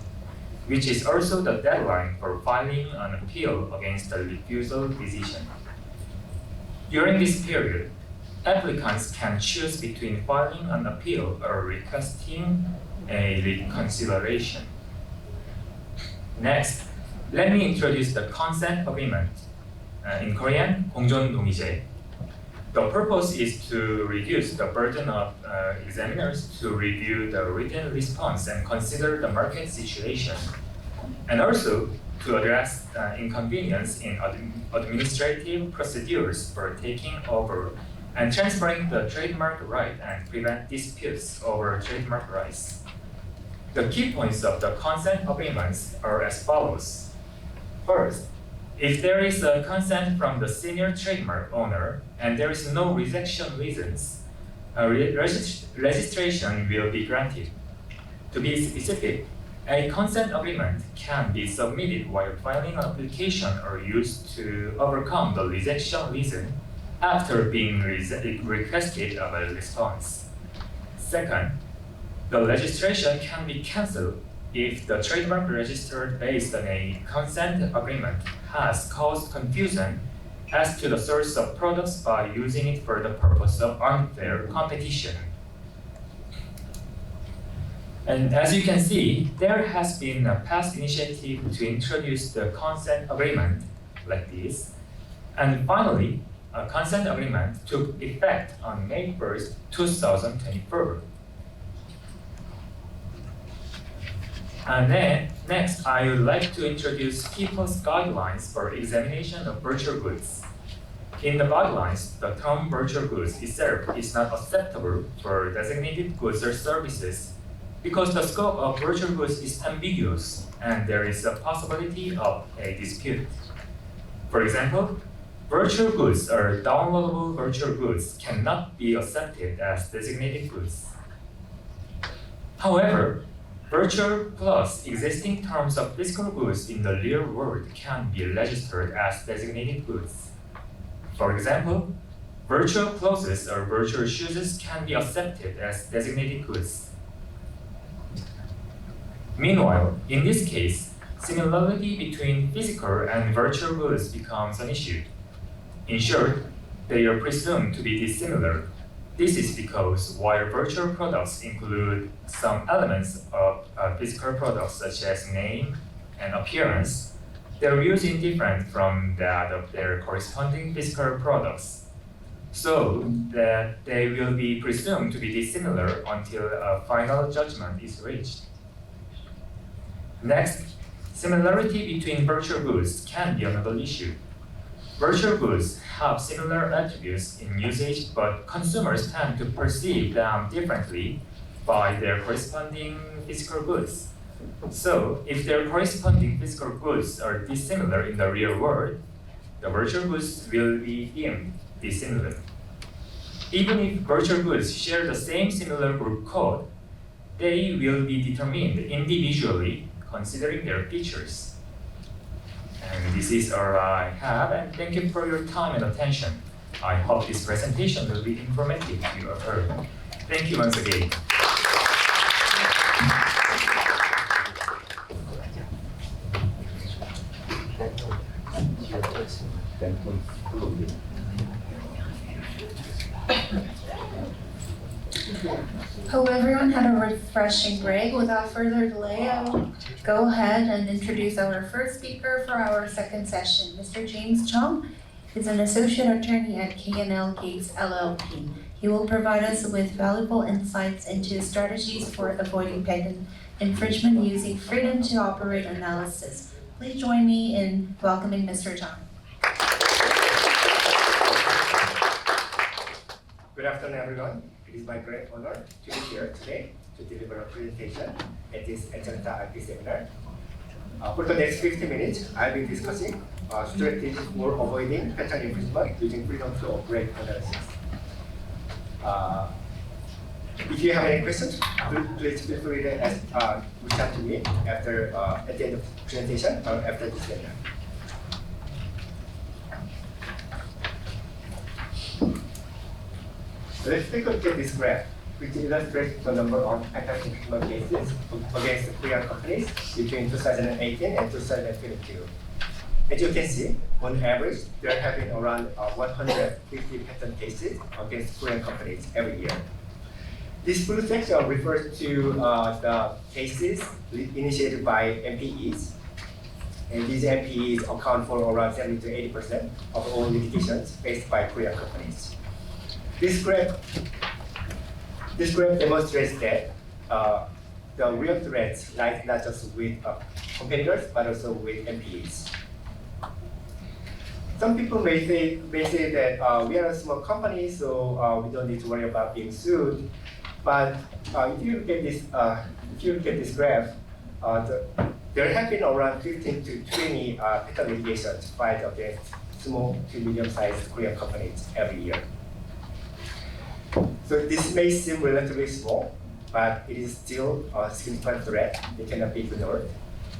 S8: which is also the deadline for filing an appeal against the refusal decision. During this period, applicants can choose between filing an appeal or requesting a reconsideration. Next, let me introduce the consent agreement. In Korean, 공존동의제. The purpose is to reduce the burden of examiners to review the written response and consider the market situation, and also to address inconvenience in administrative procedures for taking over and transferring the trademark right and prevent disputes over trademark rights. The key points of the consent agreements are as follows. First, if there is a consent from the senior trademark owner and there is no rejection reasons, registration will be granted. To be specific, a consent agreement can be submitted while filing an application or used to overcome the rejection reason after being requested of a response. Second, the registration can be cancelled if the trademark registered based on a consent agreement has caused confusion as to the source of products by using it for the purpose of unfair competition. And as you can see, there has been a past initiative to introduce the consent agreement like this. And finally, a consent agreement took effect on May 1st, 2024. Next, I would like to introduce KIPO's guidelines for examination of virtual goods. In the guidelines, the term virtual goods itself is not acceptable for designated goods or services because the scope of virtual goods is ambiguous and there is a possibility of a dispute. For example, virtual goods or downloadable virtual goods cannot be accepted as designated goods. However, virtual plus existing terms of physical goods in the real world can be registered as designated goods. For example, virtual clothes or virtual shoes can be accepted as designated goods. Meanwhile, in this case, similarity between physical and virtual goods becomes an issue. In short, they are presumed to be dissimilar. This is because while virtual products include some elements of physical products such as name and appearance, their use is different from that of their corresponding physical products, so that they will be presumed to be dissimilar until a final judgment is reached. Next, similarity between virtual goods can be another issue. Virtual goods have similar attributes in usage, but consumers tend to perceive them differently by their corresponding physical goods. So, if their corresponding physical goods are dissimilar in the real world, the virtual goods will be deemed dissimilar. Even if virtual goods share the same similar group code, they will be determined individually considering their features. And this is all I have, and thank you for your time and attention. I hope this presentation will be informative to you all. Thank you once again.
S1: Hope everyone had a refreshing break. Without further delay, I'll go ahead and introduce our first speaker for our second session. Mr. James Chung is an associate attorney at K&L Gates LLP. He will provide us with valuable insights into strategies for avoiding patent infringement using freedom to operate analysis. Please join me in welcoming Mr. Chung.
S9: Good afternoon, everyone. It is my great honor to be here today to deliver a presentation at this Atlanta IP seminar. For the next 50 minutes, I'll be discussing strategies for avoiding patent infringement using freedom to operate analysis. If you have any questions, please feel free to reach out to me at the end of the presentation or after this seminar. Let's take a look at this graph, which illustrates the number of patent infringement cases against Korean companies between 2018 and 2022. As you can see, on average, there have been around 150 patent cases against Korean companies every year. This blue section refers to the cases initiated by MPEs, and these MPEs account for around 70 to 80% of all litigations faced by Korean companies. This graph demonstrates that the real threats lie not just with competitors, but also with MPEs. Some people may say that we are a small company, so we don't need to worry about being sued. But if you look at this graph, there have been around 15 to 20 patent litigations filed against small to medium-sized Korean companies every year. So this may seem relatively small, but it is still a significant threat. It cannot be ignored.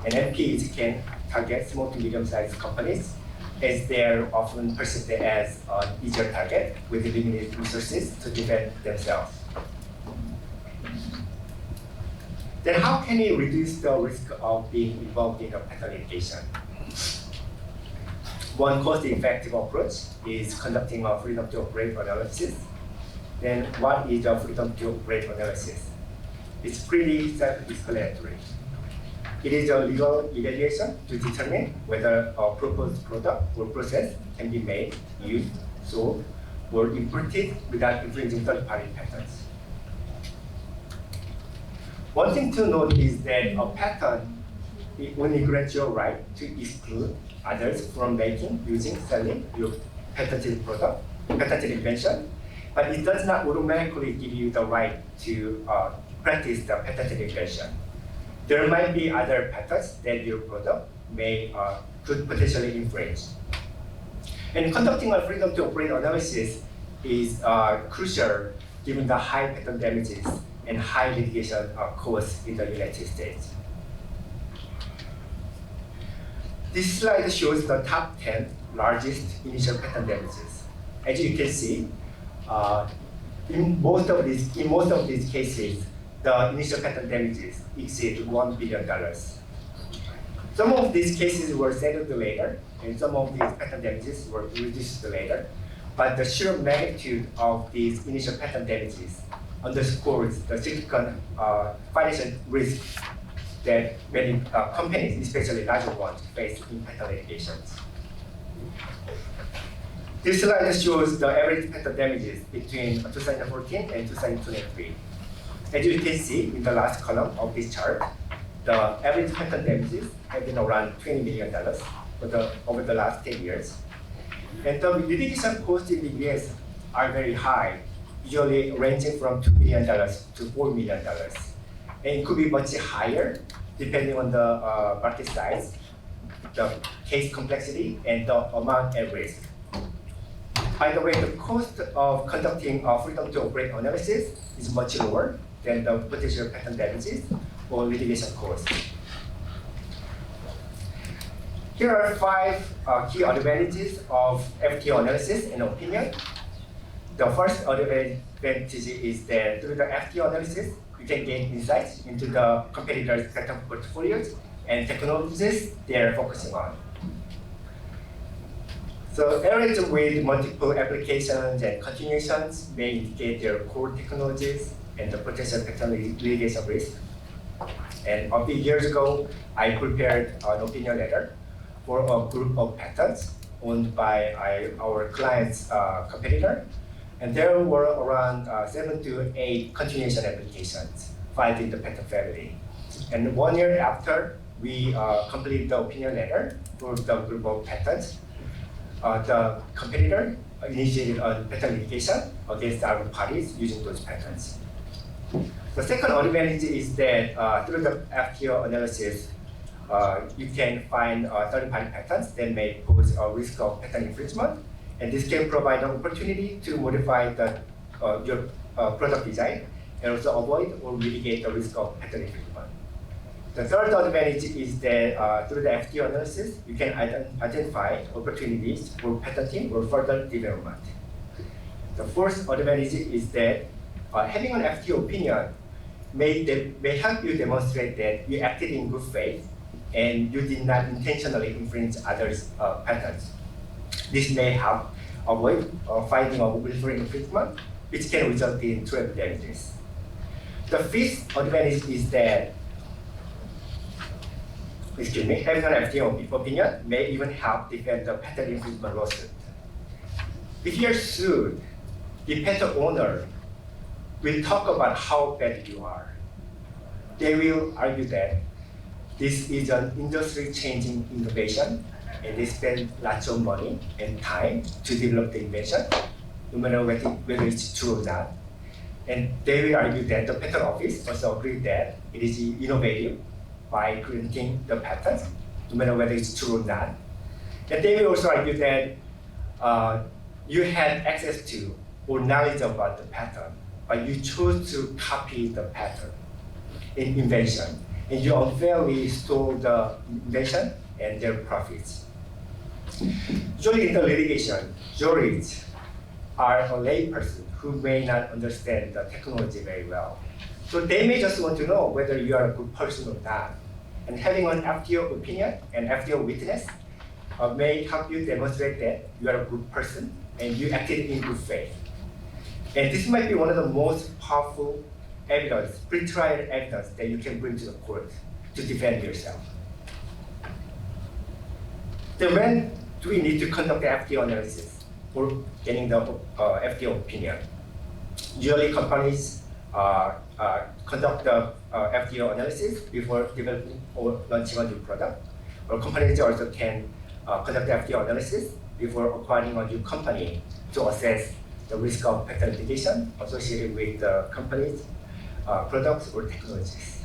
S9: And MPEs can target small to medium-sized companies, as they are often perceived as an easier target with limited resources to defend themselves. Then how can we reduce the risk of being involved in a patent litigation? One cost-effective approach is conducting a freedom to operate analysis. Then what is the freedom to operate analysis? It's pretty self-explanatory. It is a legal evaluation to determine whether a proposed product or process can be made, used, sold, or imported without infringing third-party patents. One thing to note is that a patent only grants your right to exclude others from making, using, selling your patented product, patented invention, but it does not automatically give you the right to practice the patented invention. There might be other patents that your product could potentially infringe. And conducting a freedom to operate analysis is crucial given the high patent damages and high litigation costs in the United States. This slide shows the top 10 largest initial patent damages. As you can see, in most of these cases, the initial patent damages exceed $1 billion. Some of these cases were settled later, and some of these patent damages were reduced later. But the sheer magnitude of these initial patent damages underscores the significant financial risk that many companies, especially larger ones, face in patent litigations. This slide shows the average patent damages between 2014 and 2023. As you can see in the last column of this chart, the average patent damages have been around $20 million over the last 10 years. And the litigation costs in the US are very high, usually ranging from $2 million to $4 million. And it could be much higher depending on the market size, the case complexity, and the amount at risk. By the way, the cost of conducting a freedom to operate analysis is much lower than the potential patent damages or litigation costs. Here are 5 key advantages of FTO analysis and opinion. The first advantage is that through the FTO analysis, you can gain insights into the competitors' patent portfolios and technologies they are focusing on. So areas with multiple applications and continuations may indicate their core technologies and the potential patent litigation risk. And a few years ago, I prepared an opinion letter for a group of patents owned by our client's competitor. And there were around 7 to 8 continuation applications filed in the patent family. And 1 year after we completed the opinion letter for the group of patents, the competitor initiated a patent litigation against our parties using those patents. The second advantage is that through the FTO analysis, you can find third-party patents that may pose a risk of patent infringement, and this can provide an opportunity to modify your product design and also avoid or mitigate the risk of patent infringement. The third advantage is that through the FTO analysis, you can identify opportunities for patenting or further development. The fourth advantage is that having an FTO opinion may help you demonstrate that you acted in good faith and you did not intentionally infringe others' patents. This may help avoid finding a willful infringement, which can result in trade damages. The fifth advantage is that having an FTO opinion may even help defend the patent infringement lawsuit. If you are sued, the patent owner will talk about how bad you are. They will argue that this is an industry-changing innovation, and they spend lots of money and time to develop the invention, no matter whether it's true or not. And they will argue that the patent office also agreed that it is innovative by granting the patent, no matter whether it's true or not. And they will also argue that you had access to or knowledge about the patent, but you chose to copy the patent in invention, and you unfairly stole the invention and their profits. Usually in the litigation, juries are a layperson who may not understand the technology very well. So they may just want to know whether you are a good person or not. And having an FTO opinion and FTO witness may help you demonstrate that you are a good person and you acted in good faith. And this might be one of the most powerful evidence, pre-trial evidence that you can bring to the court to defend yourself. Then when do we need to conduct the FTO analysis or getting the FTO opinion? Usually companies conduct the FTO analysis before developing or launching a new product, or companies also can conduct the FTO analysis before acquiring a new company to assess the risk of patent litigation associated with the company's products or technologies.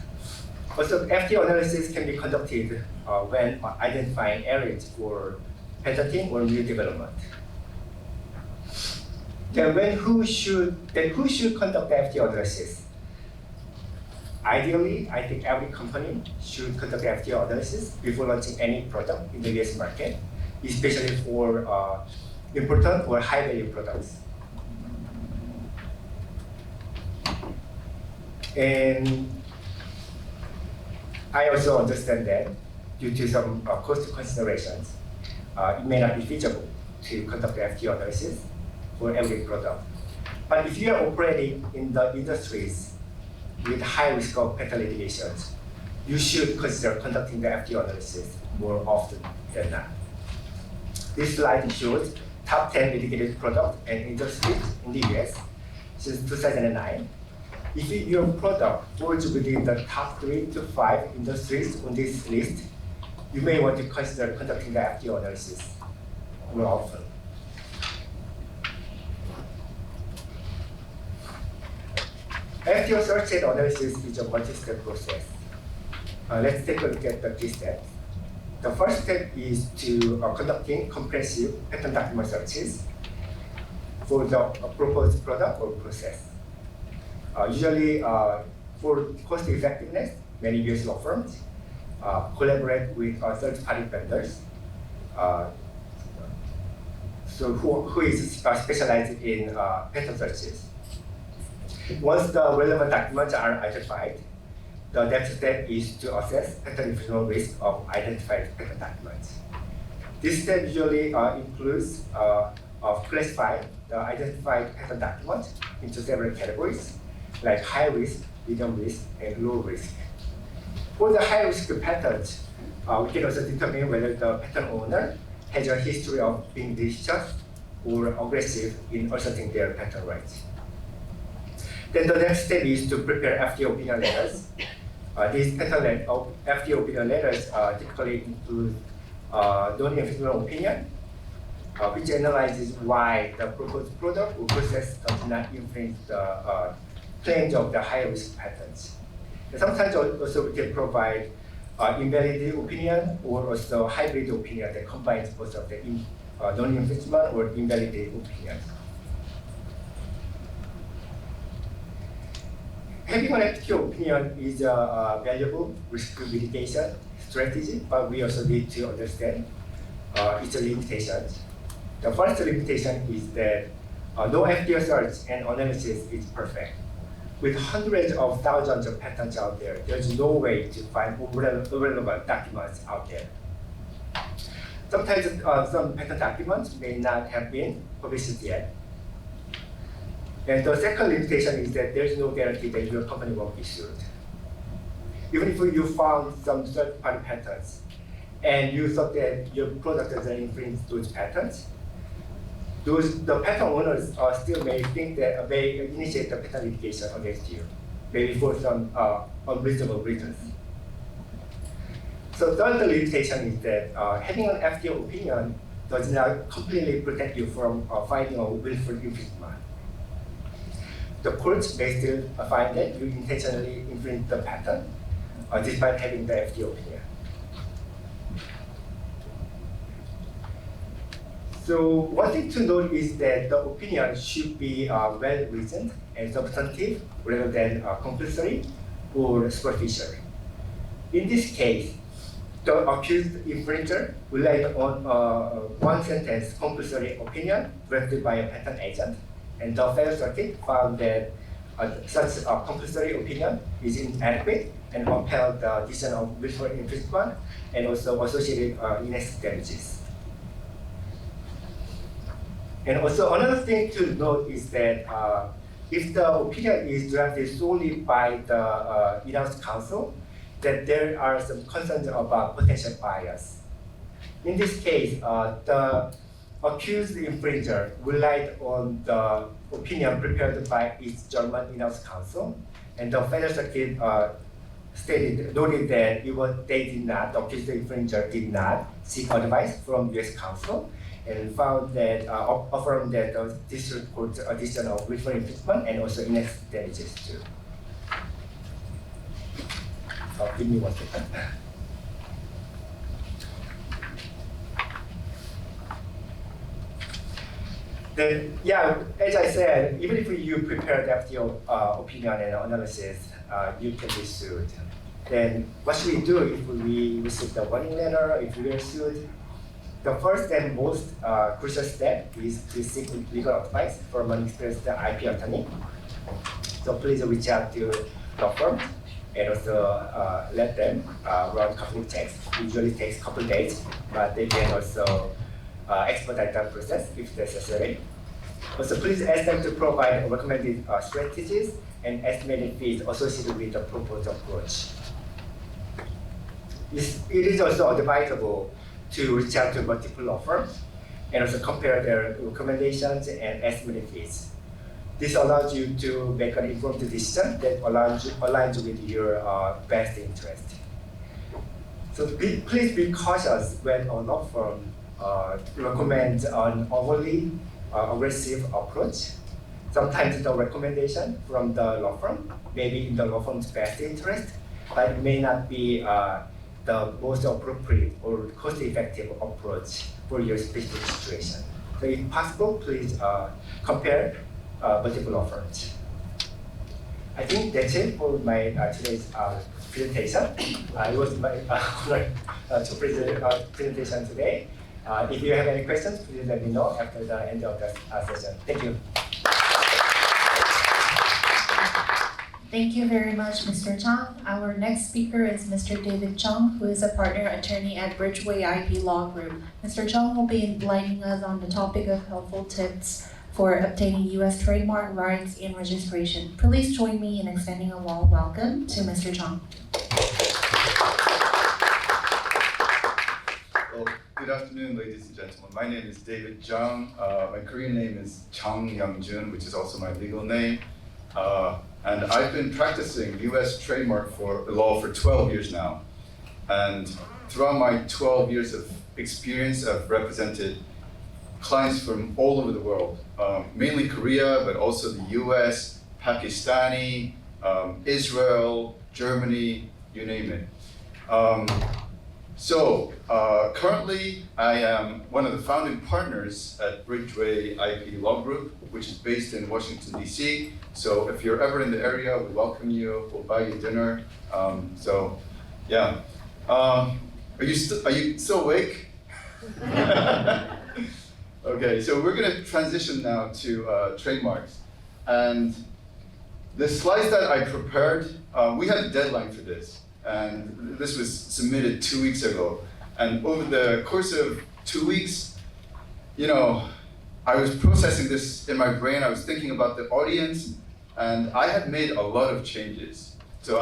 S9: Also, FTO analysis can be conducted when identifying areas for patenting or new development. Then who should conduct the FTO analysis? Ideally, I think every company should conduct the FTO analysis before launching any product in the US market, especially for important or high-value products. And I also understand that due to some cost considerations, it may not be feasible to conduct the FTO analysis for every product. But if you are operating in the industries with high risk of patent litigations, you should consider conducting the FTO analysis more often than not. This slide shows top 10 litigated products and industries in the US since 2009. If your product falls within the top 3 to 5 industries on this list, you may want to consider conducting the FTO analysis more often. FTO search and analysis is a multi-step process. Let's take a look at the key steps. The first step is to conducting comprehensive patent document searches for the proposed product or process. Usually, for cost effectiveness, many US law firms collaborate with third-party vendors who is specialized in patent searches. Once the relevant documents are identified, the next step is to assess patent infringement risk of identified patent documents. This step usually includes classifying the identified patent documents into several categories, like high risk, medium risk, and low risk. For the high risk patents, we can also determine whether the patent owner has a history of being vicious or aggressive in asserting their patent rights. Then the next step is to prepare FTO opinion letters. These FTO opinion letters typically include non-infringement opinion, which analyzes why the proposed product or process does not infringe the claims of the high-risk patents. And sometimes also we can provide invalidity opinion or also hybrid opinion that combines both of the non-infringement or invalidity opinions. Having an FTO opinion is a valuable risk mitigation strategy, but we also need to understand its limitations. The first limitation is that no FTO search and analysis is perfect. With hundreds of thousands of patents out there, there's no way to find relevant documents out there. Sometimes some patent documents may not have been published yet. And the second limitation is that there's no guarantee that your company won't be sued. Even if you found some third-party patents and you thought that your product doesn't infringe those patents, the patent owners still may think that may initiate the patent litigation against you, maybe for some unreasonable reasons. So third limitation is that having an FTO opinion does not completely protect you from finding a willful infringement. The courts may still find that you intentionally infringed the patent despite having the FTO opinion. So one thing to note is that the opinion should be well-reasoned and substantive rather than conclusory or superficial. In this case, the accused infringer relied on one-sentence conclusory opinion drafted by a patent agent, and the Federal Circuit found that such a conclusory opinion is inadequate and upheld the decision of willful infringement and also associated in-excess damages. And also another thing to note is that if the opinion is drafted solely by the in-house counsel, that there are some concerns about potential bias. In this case, the accused infringer relied on the opinion prepared by its German in-house counsel, and the Federal Circuit noted that the accused infringer did not seek advice from US counsel, and found that affirmed that the district court's decision of willful infringement and also in-excess damages too. Give me 1 second. Then, yeah, as I said, even if you prepare the FTO opinion and analysis, you can be sued. Then what should we do if we receive the warning letter, if we are sued? The first and most crucial step is to seek legal advice from an experienced IP attorney. So please reach out to the firm and also let them run couple checks. Usually takes a couple days, but they can also expedite that process if necessary. Also, please ask them to provide recommended strategies and estimated fees associated with the proposed approach. It is also advisable to reach out to multiple law firms and also compare their recommendations and estimated fees. This allows you to make an informed decision that aligns with your best interest. So please be cautious when a law firm recommends an overly aggressive approach. Sometimes the recommendation from the law firm may be in the law firm's best interest, but it may not be the most appropriate or cost-effective approach for your specific situation. So if possible, please compare multiple law firms. I think that's it for my today's presentation. It was my honor to present presentation today. If you have any questions, please let me know after the end of the session. Thank you.
S1: Thank you very much, Mr. Chang. Our next speaker is Mr. David Chung, who is a partner attorney at Bridgeway IP Law Group. Mr. Chung will be enlightening us on the topic of helpful tips for obtaining U.S. trademark rights and registration. Please join me in extending a warm welcome to Mr. Chung.
S10: Well, good afternoon, ladies and gentlemen. My name is David Chung. My Korean name is Chung Young-jun, which is also my legal name. And I've been practicing U.S. trademark law for 12 years now. And throughout my 12 years of experience, I've represented clients from all over the world, mainly Korea, but also the US, Pakistani, Israel, Germany, you name it. Currently, I am one of the founding partners at Bridgeway IP Law Group, which is based in Washington, D.C. So if you're ever in the area, we welcome you, we'll buy you dinner. Are you still awake? Okay, so we're going to transition now to trademarks. And the slides that I prepared, we had a deadline for this. And this was submitted 2 weeks ago. And over the course of 2 weeks, I was processing this in my brain. I was thinking about the audience, and I had made a lot of changes. So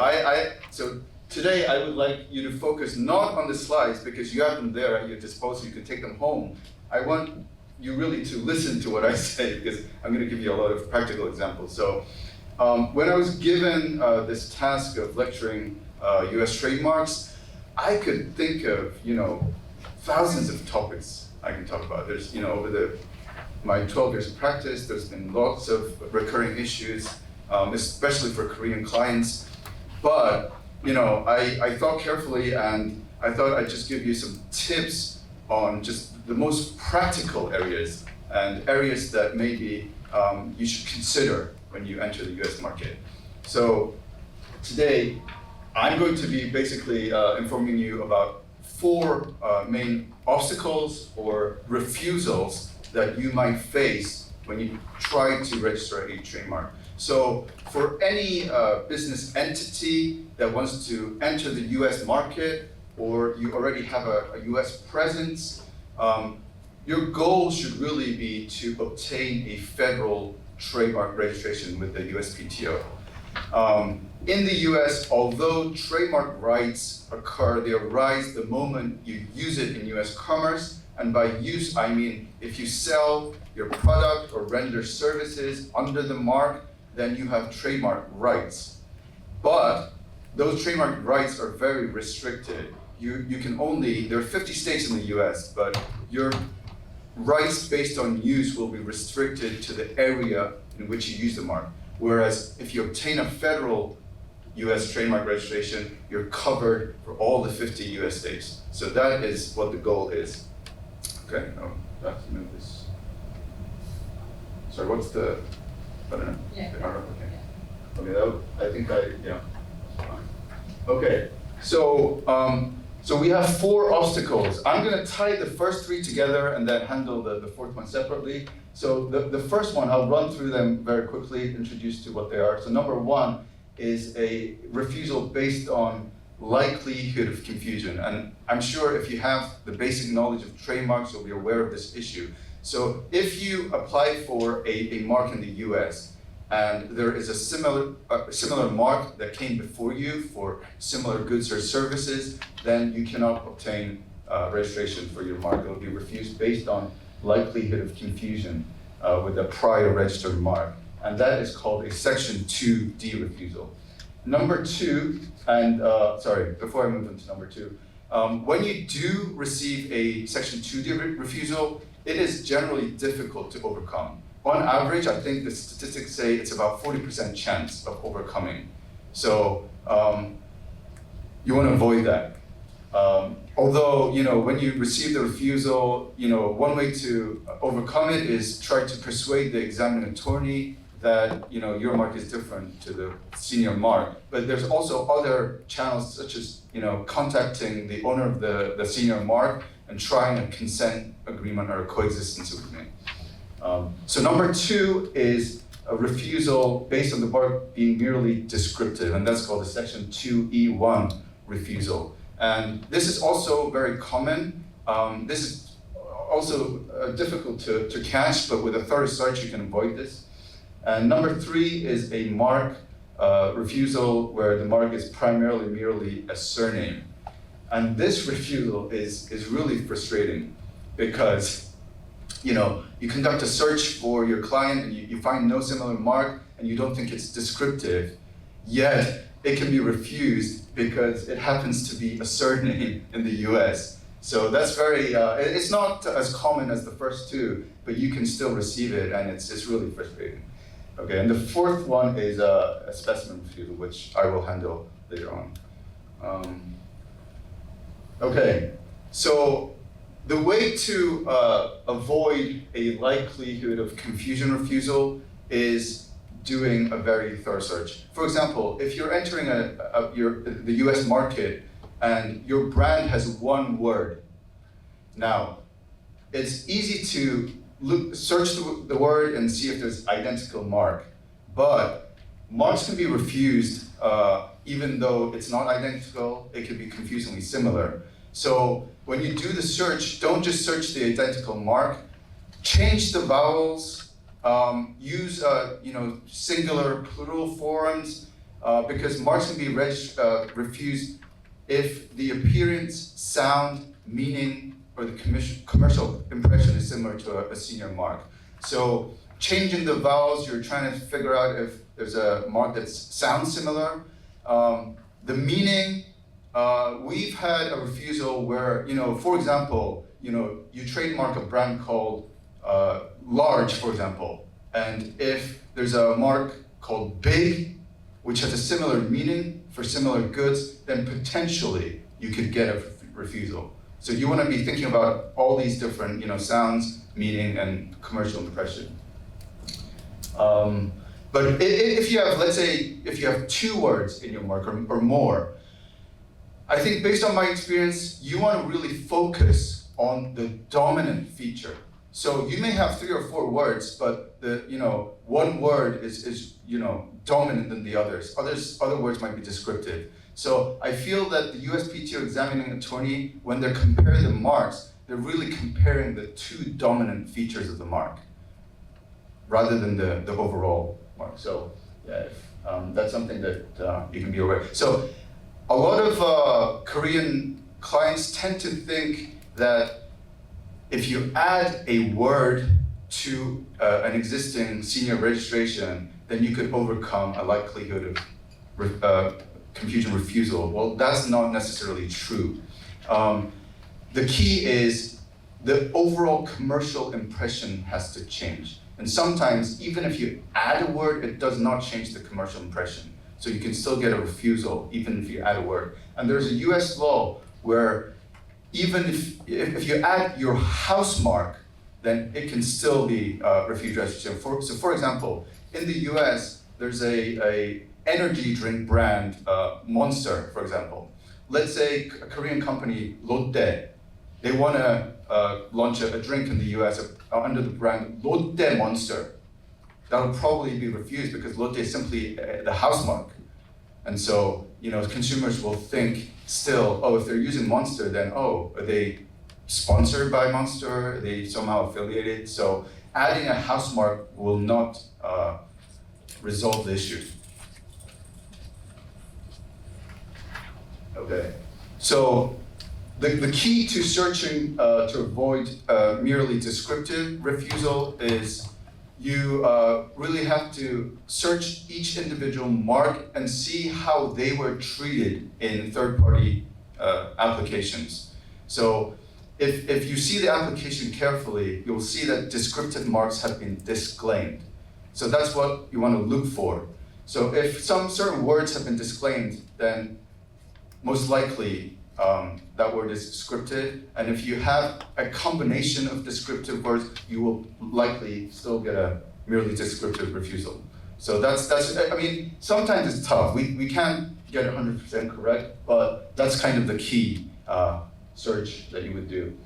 S10: today I would like you to focus not on the slides because you have them there at your disposal. You can take them home. I want you really to listen to what I say because I'm going to give you a lot of practical examples. So when I was given this task of lecturing US trademarks, I could think of, thousands of topics I can talk about. There's, over my 12 years of practice, there's been lots of recurring issues, especially for Korean clients. But, I thought carefully and I thought I'd just give you some tips on just the most practical areas and areas that maybe you should consider when you enter the US market. So today, I'm going to be basically informing you about 4 main obstacles or refusals that you might face when you try to register a trademark. So for any business entity that wants to enter the US market, or you already have a US presence, your goal should really be to obtain a federal trademark registration with the USPTO. In the US, although trademark rights occur, they arise the moment you use it in US commerce. And by use, I mean if you sell your product or render services under the mark, then you have trademark rights. But those trademark rights are very restricted. You can only, there are 50 states in the US, but your rights based on use will be restricted to the area in which you use the mark. Whereas if you obtain a federal US trademark registration, you're covered for all the 50 US states. So that is what the goal is. Okay, no, that's move this. Sorry, what's the, I don't know. Yeah. Okay, Okay, so we have 4 obstacles. I'm gonna tie the first 3 together and then handle the 4th one separately. So the first one, I'll run through them very quickly, introduce to what they are. So number 1 is a refusal based on likelihood of confusion. And I'm sure if you have the basic knowledge of trademarks, you'll be aware of this issue. So if you apply for a mark in the US and there is a similar mark that came before you for similar goods or services, then you cannot obtain registration for your mark. It will be refused based on likelihood of confusion with a prior registered mark. And that is called a Section 2D refusal. Number two, and sorry, before I move on to number two, when you do receive a Section 2D refusal, it is generally difficult to overcome. On average, I think the statistics say it's about 40% chance of overcoming. So you want to avoid that. Although, when you receive the refusal, one way to overcome it is try to persuade the examining attorney that your mark is different to the senior mark. But there's also other channels such as contacting the owner of the senior mark and trying a consent agreement or a coexistence agreement. So number two is a refusal based on the mark being merely descriptive, and that's called a Section 2E1 refusal. And this is also very common. This is also difficult to catch, but with a thorough search you can avoid this. And number three is a mark refusal where the mark is primarily merely a surname. And this refusal is really frustrating because you conduct a search for your client and you find no similar mark and you don't think it's descriptive, yet it can be refused because it happens to be a surname in the US. So that's very, it's not as common as the first two, but you can still receive it and it's really frustrating. Okay, and the fourth one is a specimen refusal, which I will handle later on. Okay, so the way to avoid a likelihood of confusion refusal is doing a very thorough search. For example, if you're entering the US market and your brand has one word, now it's easy to search the word and see if there's identical mark, but marks can be refused even though it's not identical. It can be confusingly similar. So when you do the search, don't just search the identical mark, change the vowels, use singular, plural forms, because marks can be refused if the appearance, sound, meaning, or the commercial impression is similar to a senior mark. So changing the vowels, you're trying to figure out if there's a mark that sounds similar. The meaning, we've had a refusal where, for example, you trademark a brand called Large, for example, and if there's a mark called Big, which has a similar meaning for similar goods, then potentially you could get a refusal. So you want to be thinking about all these different, sounds, meaning, and commercial impression. But if you have, let's say, if you have two words in your mark or more, I think based on my experience, you want to really focus on the dominant feature. So you may have 3 or 4 words, but the one word is dominant than the others. Other words might be descriptive. So I feel that the USPTO examining attorney, when they're comparing the marks, they're really comparing the 2 dominant features of the mark, rather than the overall mark. So yeah, that's something that you can be aware. So a lot of Korean clients tend to think that if you add a word to an existing senior registration, then you could overcome a likelihood of confusion refusal. Well, that's not necessarily true. The key is the overall commercial impression has to change. And sometimes, even if you add a word, it does not change the commercial impression. So you can still get a refusal, even if you add a word. And there's a US law where even if you add your house mark, then it can still be refused registration. So for example, in the US, there's a energy drink brand, Monster, for example. Let's say a Korean company, Lotte, they want to launch a drink in the US under the brand Lotte Monster. That'll probably be refused because Lotte is simply the house mark. And so, consumers will think still, oh, if they're using Monster, then, oh, are they sponsored by Monster? Are they somehow affiliated? So adding a house mark will not resolve the issue. Okay, so the key to searching to avoid merely descriptive refusal is you really have to search each individual mark and see how they were treated in third-party applications. So if you see the application carefully, you'll see that descriptive marks have been disclaimed. So that's what you want to look for. So if some certain words have been disclaimed, then most likely that word is descriptive. And if you have a combination of descriptive words, you will likely still get a merely descriptive refusal. So that's I mean, sometimes it's tough. We can't get 100% correct, but that's kind of the key search that you would do.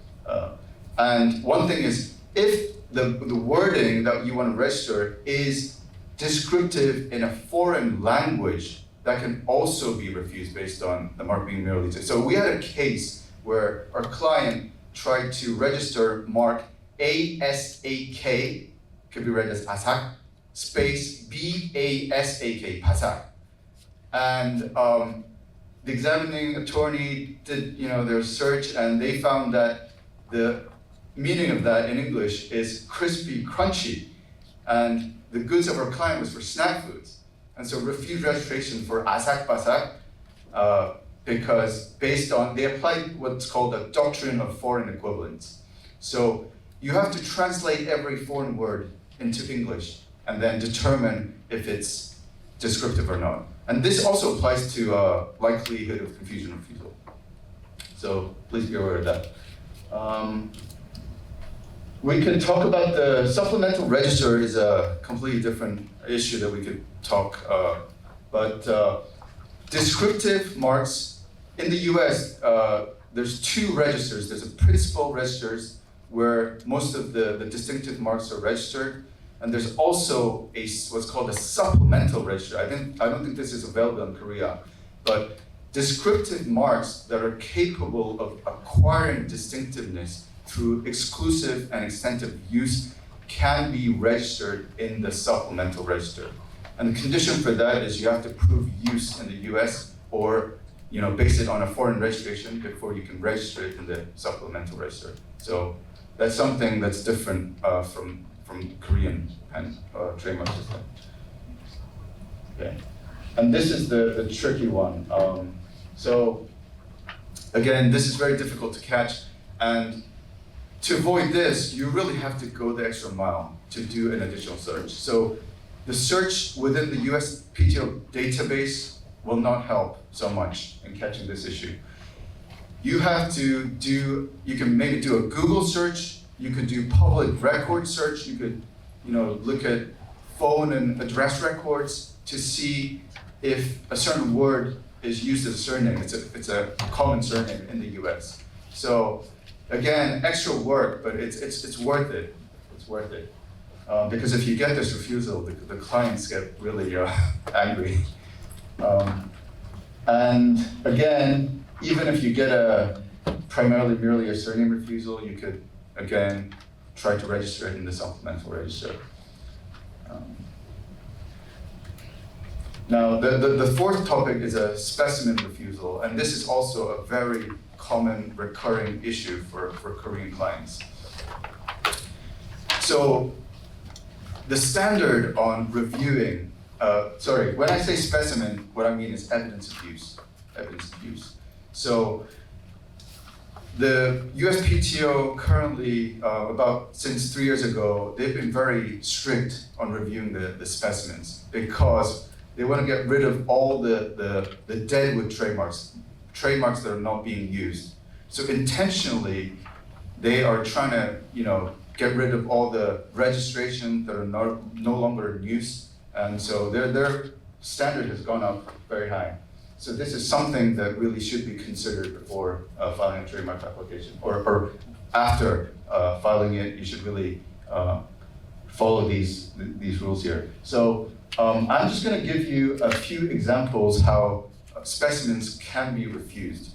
S10: And one thing is, if the wording that you want to register is descriptive in a foreign language, that can also be refused based on the mark being merely descriptive. So we had a case where our client tried to register mark ASAK, could be read as ASAK, space BASAK, PASAK. And the examining attorney did their search, and they found that the meaning of that in English is crispy, crunchy. And the goods of our client was for snack foods. And so refused registration for asak basak because based on, they applied what's called a doctrine of foreign equivalence. So you have to translate every foreign word into English and then determine if it's descriptive or not. And this also applies to likelihood of confusion refusal. So please be aware of that. We could talk about the supplemental register is a completely different issue that we could talk, but descriptive marks in the US, there's two registers. There's a principal registers where most of the distinctive marks are registered, and there's also what's called a supplemental register. I don't think this is available in Korea, but descriptive marks that are capable of acquiring distinctiveness through exclusive and extensive use can be registered in the supplemental register. And the condition for that is you have to prove use in the US or base it on a foreign registration before you can register it in the supplemental register. So that's something that's different from Korean and trademark system. Okay. And this is the tricky one. So again, this is very difficult to catch, and to avoid this, you really have to go the extra mile to do an additional search. So the search within the US PTO database will not help so much in catching this issue. You have to you can maybe do a Google search, you could do public record search, you could look at phone and address records to see if a certain word is used as a surname. It's a common surname in the US. So again, extra work, but it's worth it. It's worth it. Because if you get this refusal, the clients get really angry. And again, even if you get merely a surname refusal, you could, again, try to register it in the supplemental register. Now, the fourth topic is a specimen refusal, and this is also a very common recurring issue for Korean clients. So the standard on reviewing, when I say specimen, what I mean is evidence of use. So the USPTO currently, since 3 years ago, they've been very strict on reviewing the specimens because they want to get rid of all the deadwood trademarks that are not being used. So intentionally, they are trying to, get rid of all the registration that are no longer in use, and so their standard has gone up very high. So this is something that really should be considered before filing a trademark application, or after filing it, you should really follow these rules here. So I'm just going to give you a few examples how specimens can be refused.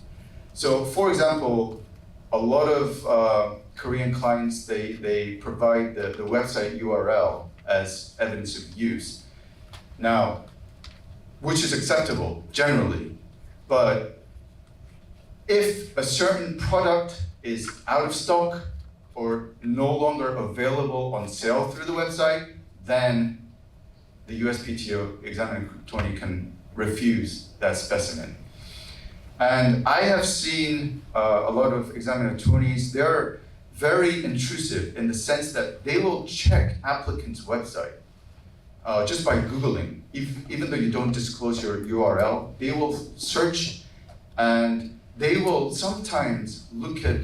S10: So, for example, a lot of Korean clients, they provide the website URL as evidence of use. Now, which is acceptable generally, but if a certain product is out of stock or no longer available on sale through the website, then the USPTO examining attorney can refuse that specimen. And I have seen a lot of examining attorneys, they're very intrusive in the sense that they will check applicant's website just by Googling. Even though you don't disclose your URL, they will search and they will sometimes look at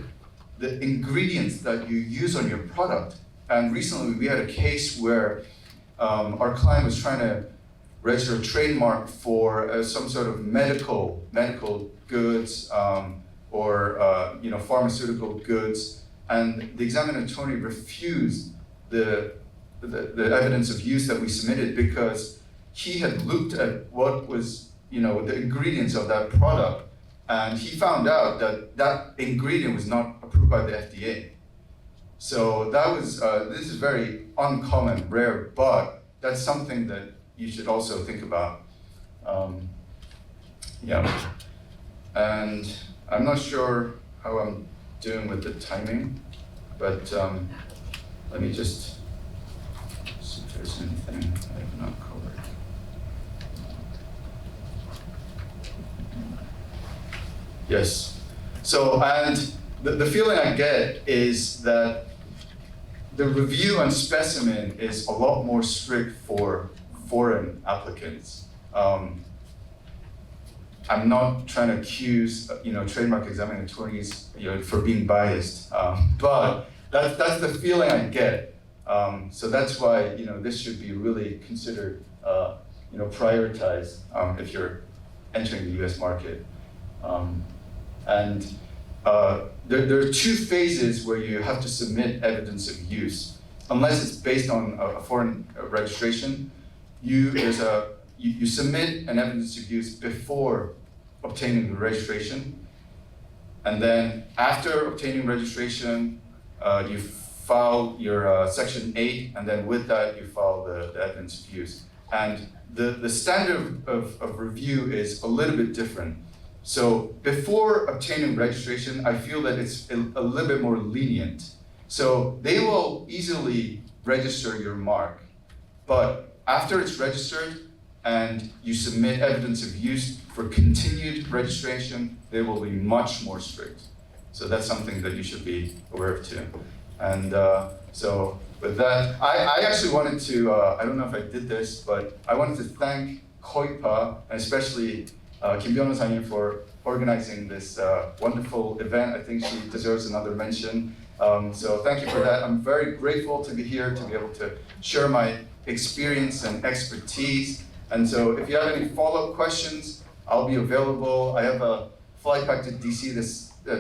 S10: the ingredients that you use on your product. And recently we had a case where our client was trying to register a trademark for some sort of medical goods or pharmaceutical goods, and the examining attorney refused the evidence of use that we submitted because he had looked at what was the ingredients of that product, and he found out that that ingredient was not approved by the FDA. So that was this is very uncommon, rare, but that's something that you should also think about. And I'm not sure how I'm doing with the timing, but let me just see if there's anything I have not covered. Yes. So, and the feeling I get is that the review on specimen is a lot more strict for foreign applicants. I'm not trying to accuse trademark examining attorneys for being biased, but that's the feeling I get. So that's why this should be really considered prioritized if you're entering the U.S. market. And there are two phases where you have to submit evidence of use. Unless it's based on a foreign registration, you submit an evidence of use before obtaining the registration. And then after obtaining registration, you file your Section 8, and then with that, you file the evidence of use. And the standard of review is a little bit different. So before obtaining registration, I feel that it's a little bit more lenient. So they will easily register your mark, but after it's registered and you submit evidence of use for continued registration, they will be much more strict. So that's something that you should be aware of too. And so with that, I actually wanted to, I don't know if I did this, but I wanted to thank KOIPA, and especially Kim Byung-sa님 for organizing this wonderful event. I think she deserves another mention. So thank you for that. I'm very grateful to be here, to be able to share my experience and expertise. And so if you have any follow-up questions, I'll be available. I have a flight back to DC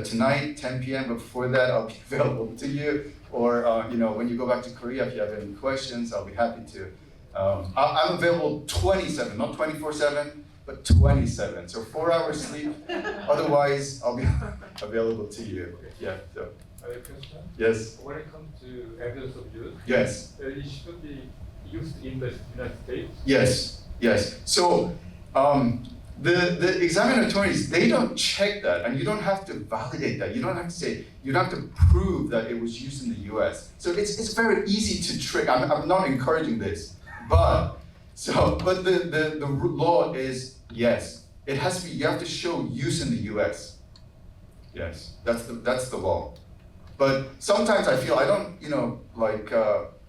S10: tonight, 10 p.m., but before that, I'll be available to you. Or when you go back to Korea, if you have any questions, I'll be happy to. I'm available 27, not 24/7. But 27, so 4 hours sleep. Otherwise, I'll be available to you. Yeah. So.
S2: I have a question.
S10: Yes.
S2: When it comes to evidence of use,
S10: yes,
S2: it should be used in the United States.
S10: Yes. Yes. So the examining attorneys, they don't check that, and you don't have to validate that. You don't have to say, you don't have to prove that it was used in the U.S. So it's very easy to trick. I'm not encouraging this, but. But the law is, yes, it has to be, you have to show use in the US. Yes, that's the law. But sometimes I feel, I don't,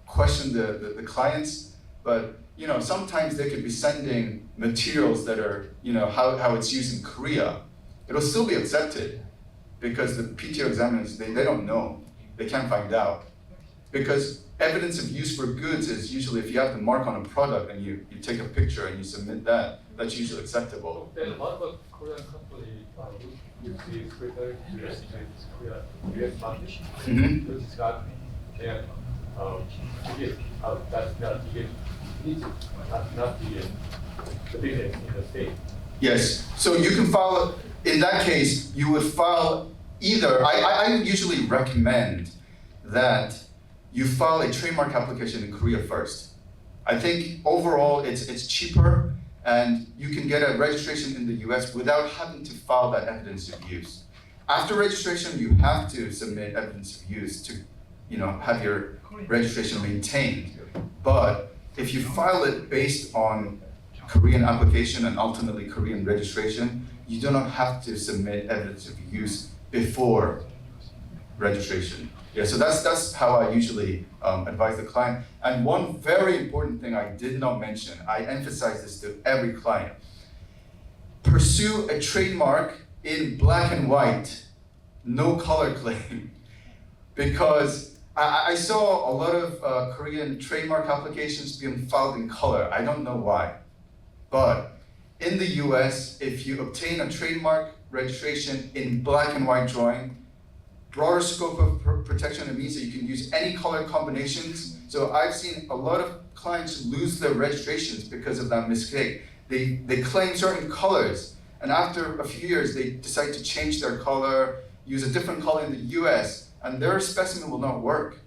S10: question the clients, but, sometimes they could be sending materials that are, how it's used in Korea. It'll still be accepted because the PTO examiners, they don't know. They can't find out. Because evidence of use for goods is usually if you have the mark on a product and you take a picture and you submit that, that's usually acceptable.
S2: There's a lot of Korean companies use these criteria to estimate US market, which is not biggest, that's not biggest Egypt, not the business in the state.
S10: Yes, so you can file, in that case, you would file either, I usually recommend that you file a trademark application in Korea first. I think overall it's cheaper and you can get a registration in the US without having to file that evidence of use. After registration, you have to submit evidence of use to, have your registration maintained. But if you file it based on Korean application and ultimately Korean registration, you do not have to submit evidence of use before registration. Yeah, so that's how I usually advise the client. And one very important thing I did not mention, I emphasize this to every client. Pursue a trademark in black and white, no color claim. Because I saw a lot of Korean trademark applications being filed in color. I don't know why. But in the US, if you obtain a trademark registration in black and white drawing, broader scope of protection, it means that you can use any color combinations. So I've seen a lot of clients lose their registrations because of that mistake. They claim certain colors, and after a few years, they decide to change their color, use a different color in the US, and their specimen will not work.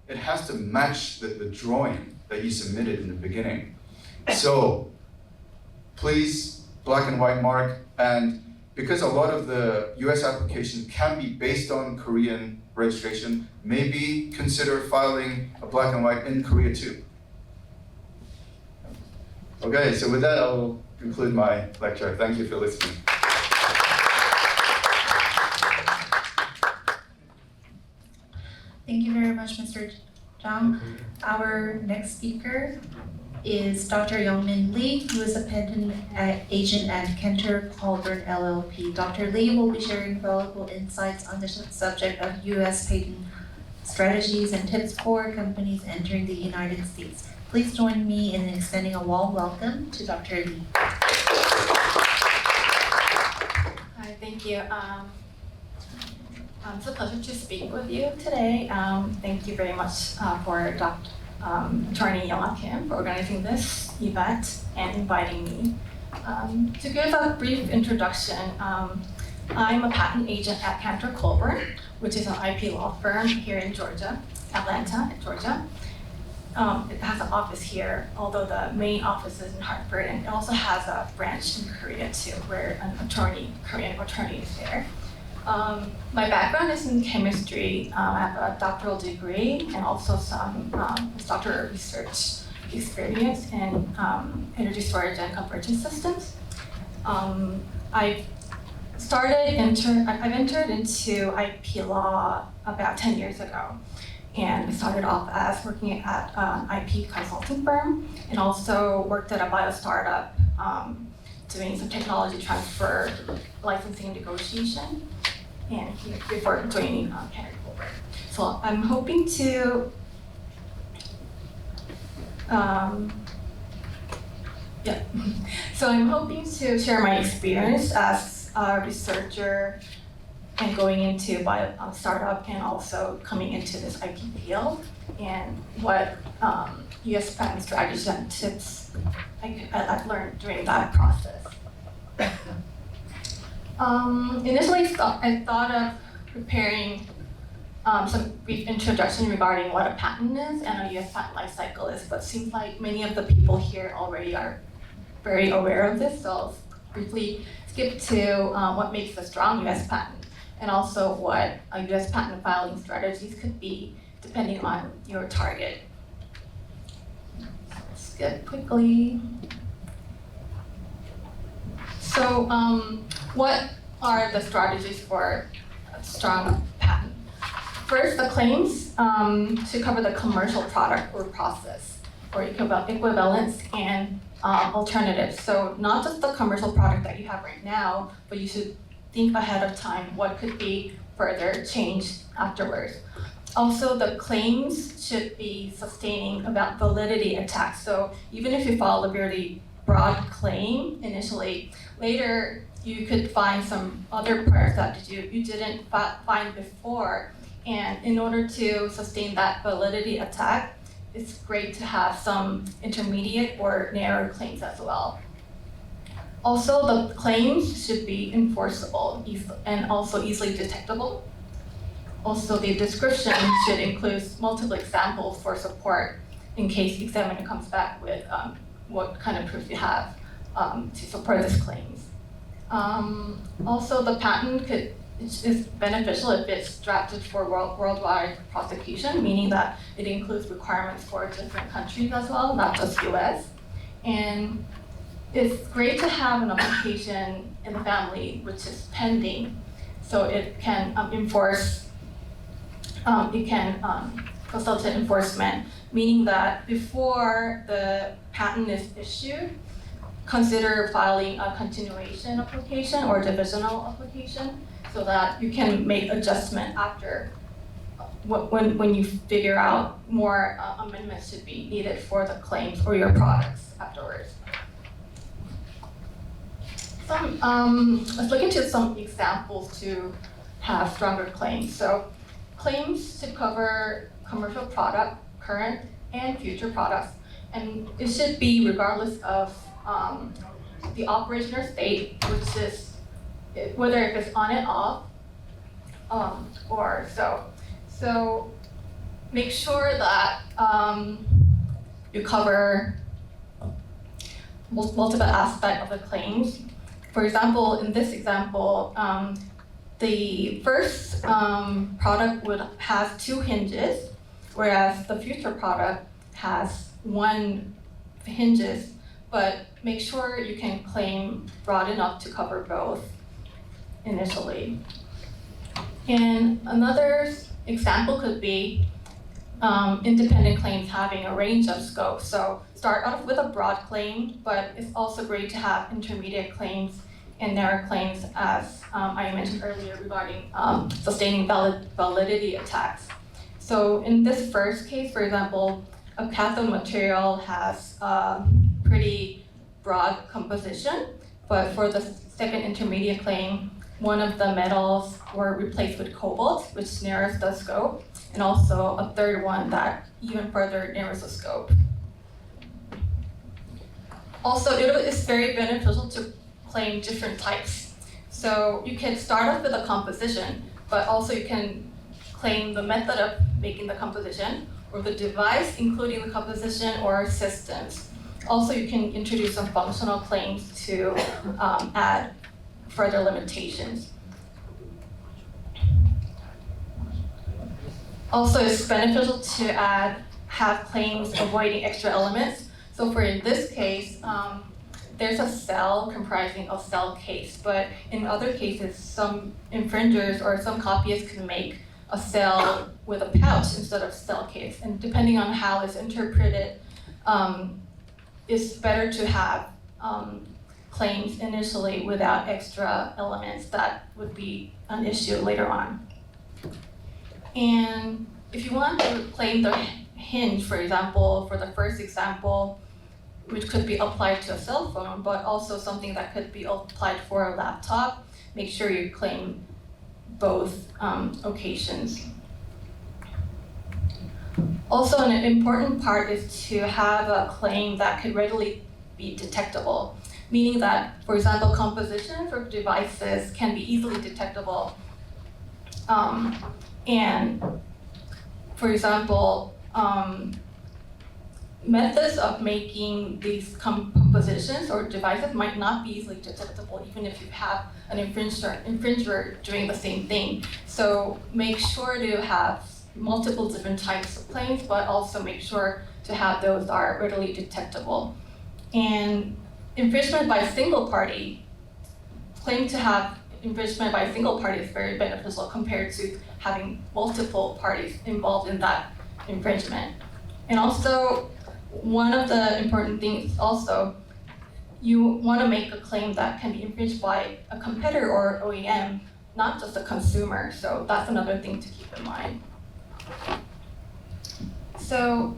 S10: It has to match the drawing that you submitted in the beginning. So please, black and white mark, and because a lot of the US application can be based on Korean registration, maybe consider filing a black and white in Korea too. Okay, so with that, I'll conclude my lecture. Thank you for listening.
S1: Thank you very much, Mr. Jang. Our next speaker is Dr. Youngmin Lee, who is a patent agent at Cantor Colburn LLP. Dr. Lee will be sharing valuable insights on the subject of U.S. patent strategies and tips for companies entering the United States. Please join me in extending a warm welcome to Dr. Lee.
S11: Hi, thank you. It's a pleasure to speak with you today. Thank you very much for Attorney Young Kim for organizing this event and inviting me. To give a brief introduction, I'm a patent agent at Cantor Colburn, which is an IP law firm here in Georgia, Atlanta, Georgia. It has an office here, although the main office is in Hartford, and it also has a branch in Korea too, where an Korean attorney is there. My background is in chemistry. I have a doctoral degree and also some doctoral research experience in energy storage and conversion systems. I've entered into IP law about 10 years ago. And I started off as working at an IP consulting firm and also worked at a bio startup doing some technology transfer, licensing and negotiation, and before joining Cantor Colburn. So I'm hoping to share my experience as a researcher and going into startup and also coming into this IP field and what US patent strategies and tips I've learned during that process. Initially, I thought of preparing some brief introduction regarding what a patent is and a US patent life cycle is, but it seems like many of the people here already are very aware of this, so I'll briefly skip to what makes a strong US patent and also what a US patent filing strategies could be depending on your target. Let's skip quickly. So what are the strategies for a strong patent? First, the claims should cover the commercial product or process or equivalence and alternatives. So not just the commercial product that you have right now, but you should think ahead of time what could be further changed afterwards. Also, the claims should be sustaining about validity attacks. So even if you file a very broad claim initially, later you could find some other parts that you didn't find before. And in order to sustain that validity attack, it's great to have some intermediate or narrow claims as well. Also, the claims should be enforceable and also easily detectable. Also, the description should include multiple examples for support in case the examiner comes back with what kind of proof you have to support these claims. Also, the patent is beneficial if it's drafted for worldwide prosecution, meaning that it includes requirements for different countries as well, not just US. And it's great to have an application in the family which is pending, so it can facilitate enforcement, meaning that before the patent is issued, consider filing a continuation application or divisional application so that you can make adjustment after when you figure out more amendments should be needed for the claims or your products afterwards. Let's look into some examples to have stronger claims. So claims should cover commercial product, current and future products, and it should be regardless of the operation or state, which is whether if it's on and off, or so. So make sure that you cover multiple aspects of the claims. For example, in this example, the first product would have 2 hinges, whereas the future product has 1 hinges, but make sure you can claim broad enough to cover both initially. And another example could be independent claims having a range of scope. So start off with a broad claim, but it's also great to have intermediate claims and narrow claims, as I mentioned earlier regarding sustaining validity attacks. So in this first case, for example, a cathode material has a pretty broad composition, but for the second intermediate claim, one of the metals were replaced with cobalt, which narrows the scope, and also a third one that even further narrows the scope. Also, it is very beneficial to claim different types. So you can start off with a composition, but also you can claim the method of making the composition, or the device including the composition, or systems. Also, you can introduce some functional claims to add further limitations. Also, it's beneficial to have claims avoiding extra elements. So for in this case, there's a cell comprising a cell case, but in other cases, some infringers or some copyists can make a cell with a pouch instead of cell case. And depending on how it's interpreted, it's better to have claims initially without extra elements that would be an issue later on. And if you want to claim the hinge, for example, for the first example, which could be applied to a cell phone, but also something that could be applied for a laptop, make sure you claim both occasions. Also, an important part is to have a claim that could readily be detectable, meaning that, for example, compositions or devices can be easily detectable. And for example, methods of making these compositions or devices might not be easily detectable, even if you have an infringer doing the same thing. So make sure to have multiple different types of claims, but also make sure to have those that are readily detectable. And infringement by a single party, claim to have infringement by a single party is very beneficial compared to having multiple parties involved in that infringement. And also, one of the important things also, you want to make a claim that can be infringed by a competitor or OEM, not just a consumer. So that's another thing to keep in mind. So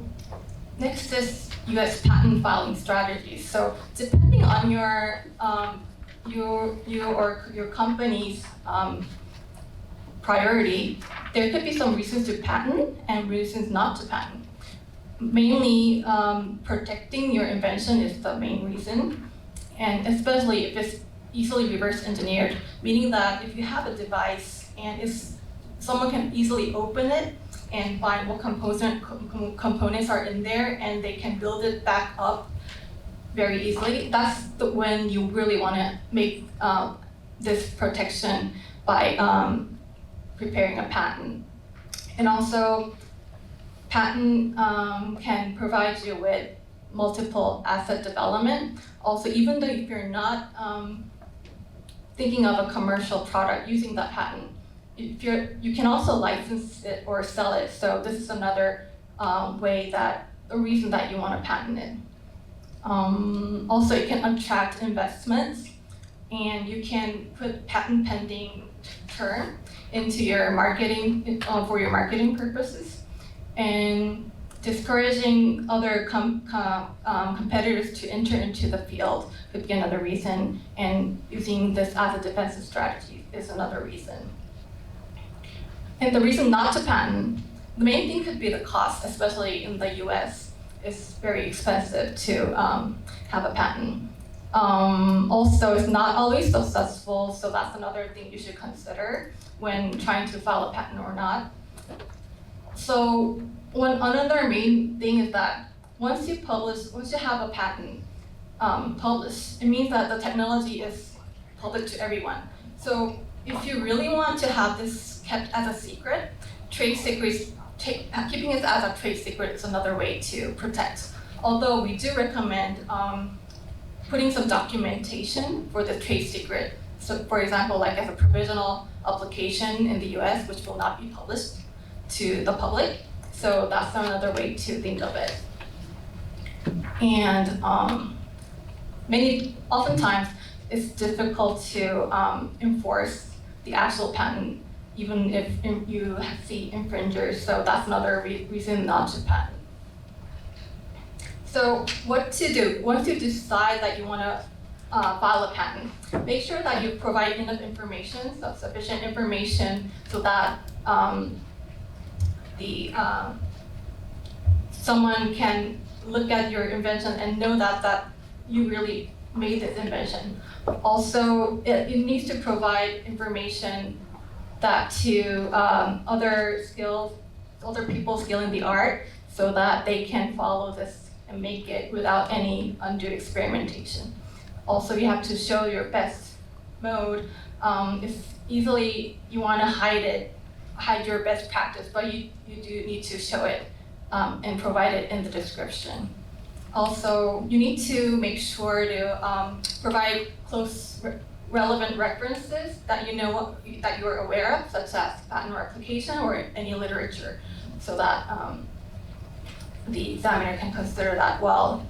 S11: next is U.S. patent filing strategies. So depending on your company's priority, there could be some reasons to patent and reasons not to patent. mainly protecting your invention is the main reason, and especially if it's easily reverse engineered, meaning that if you have a device and someone can easily open it and find what components are in there, and they can build it back up very easily, that's when you really want to make this protection by preparing a patent. And also, patent can provide you with multiple asset development. Also, even though if you're not thinking of a commercial product using that patent, you can also license it or sell it. So this is another a reason that you want to patent it. Also, it can attract investments, and you can put patent pending term into your marketing for your marketing purposes, and discouraging other competitors to enter into the field could be another reason, and using this as a defensive strategy is another reason. And the reason not to patent, the main thing could be the cost, especially in the US. It's very expensive to have a patent. Also, it's not always successful, so that's another thing you should consider when trying to file a patent or not. So another main thing is that once you have a patent published, it means that the technology is public to everyone. So if you really want to have this kept as a secret, trade secrets, keeping it as a trade secret is another way to protect. Although we do recommend putting some documentation for the trade secret. So for example, like as a provisional application in the US, which will not be published to the public. So that's another way to think of it. And oftentimes it's difficult to enforce the actual patent, even if you see infringers. So that's another reason not to patent. So what to do? Once you decide that you want to file a patent, make sure that you provide enough information, sufficient information, so that someone can look at your invention and know that you really made this invention. Also, it needs to provide information that to other people skilled in the art, so that they can follow this and make it without any undue experimentation. Also, you have to show your best mode. If easily you want to hide your best practice, but you do need to show it and provide it in the description. Also, you need to make sure to provide close relevant references that you know that you are aware of, such as patent or application or any literature, so that the examiner can consider that while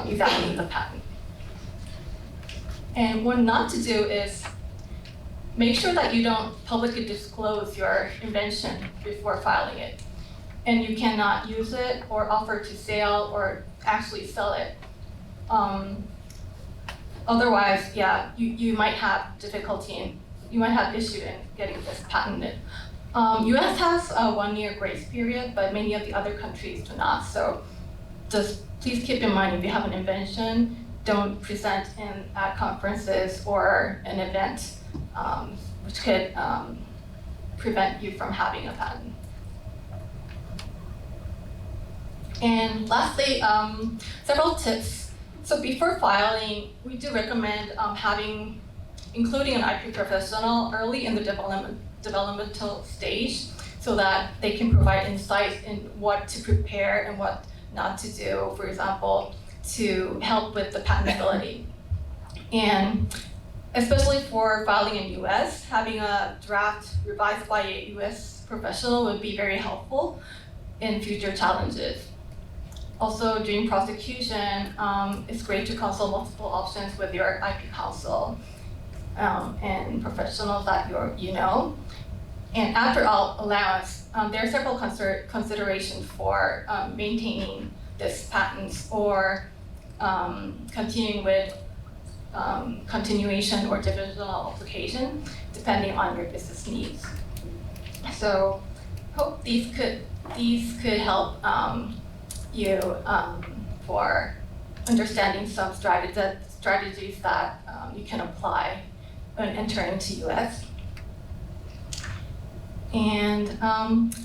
S11: examining the patent. And what not to do is make sure that you don't publicly disclose your invention before filing it. And you cannot use it or offer to sell or actually sell it. Otherwise, you might have difficulty you might have issue in getting this patented. US has a 1-year grace period, but many of the other countries do not. So just please keep in mind, if you have an invention, don't present at conferences or an event, which could prevent you from having a patent. And lastly, several tips. So before filing, we do recommend including an IP professional early in the developmental stage, so that they can provide insights in what to prepare and what not to do, for example, to help with the patentability. And especially for filing in US, having a draft revised by a US professional would be very helpful in future challenges. Also, during prosecution, it's great to consult multiple options with your IP counsel and professionals that you know. And after allowance, there are several considerations for maintaining this patents or continuing with continuation or divisional application, depending on your business needs. So, hope these could help you for understanding some strategies that you can apply when entering to US. And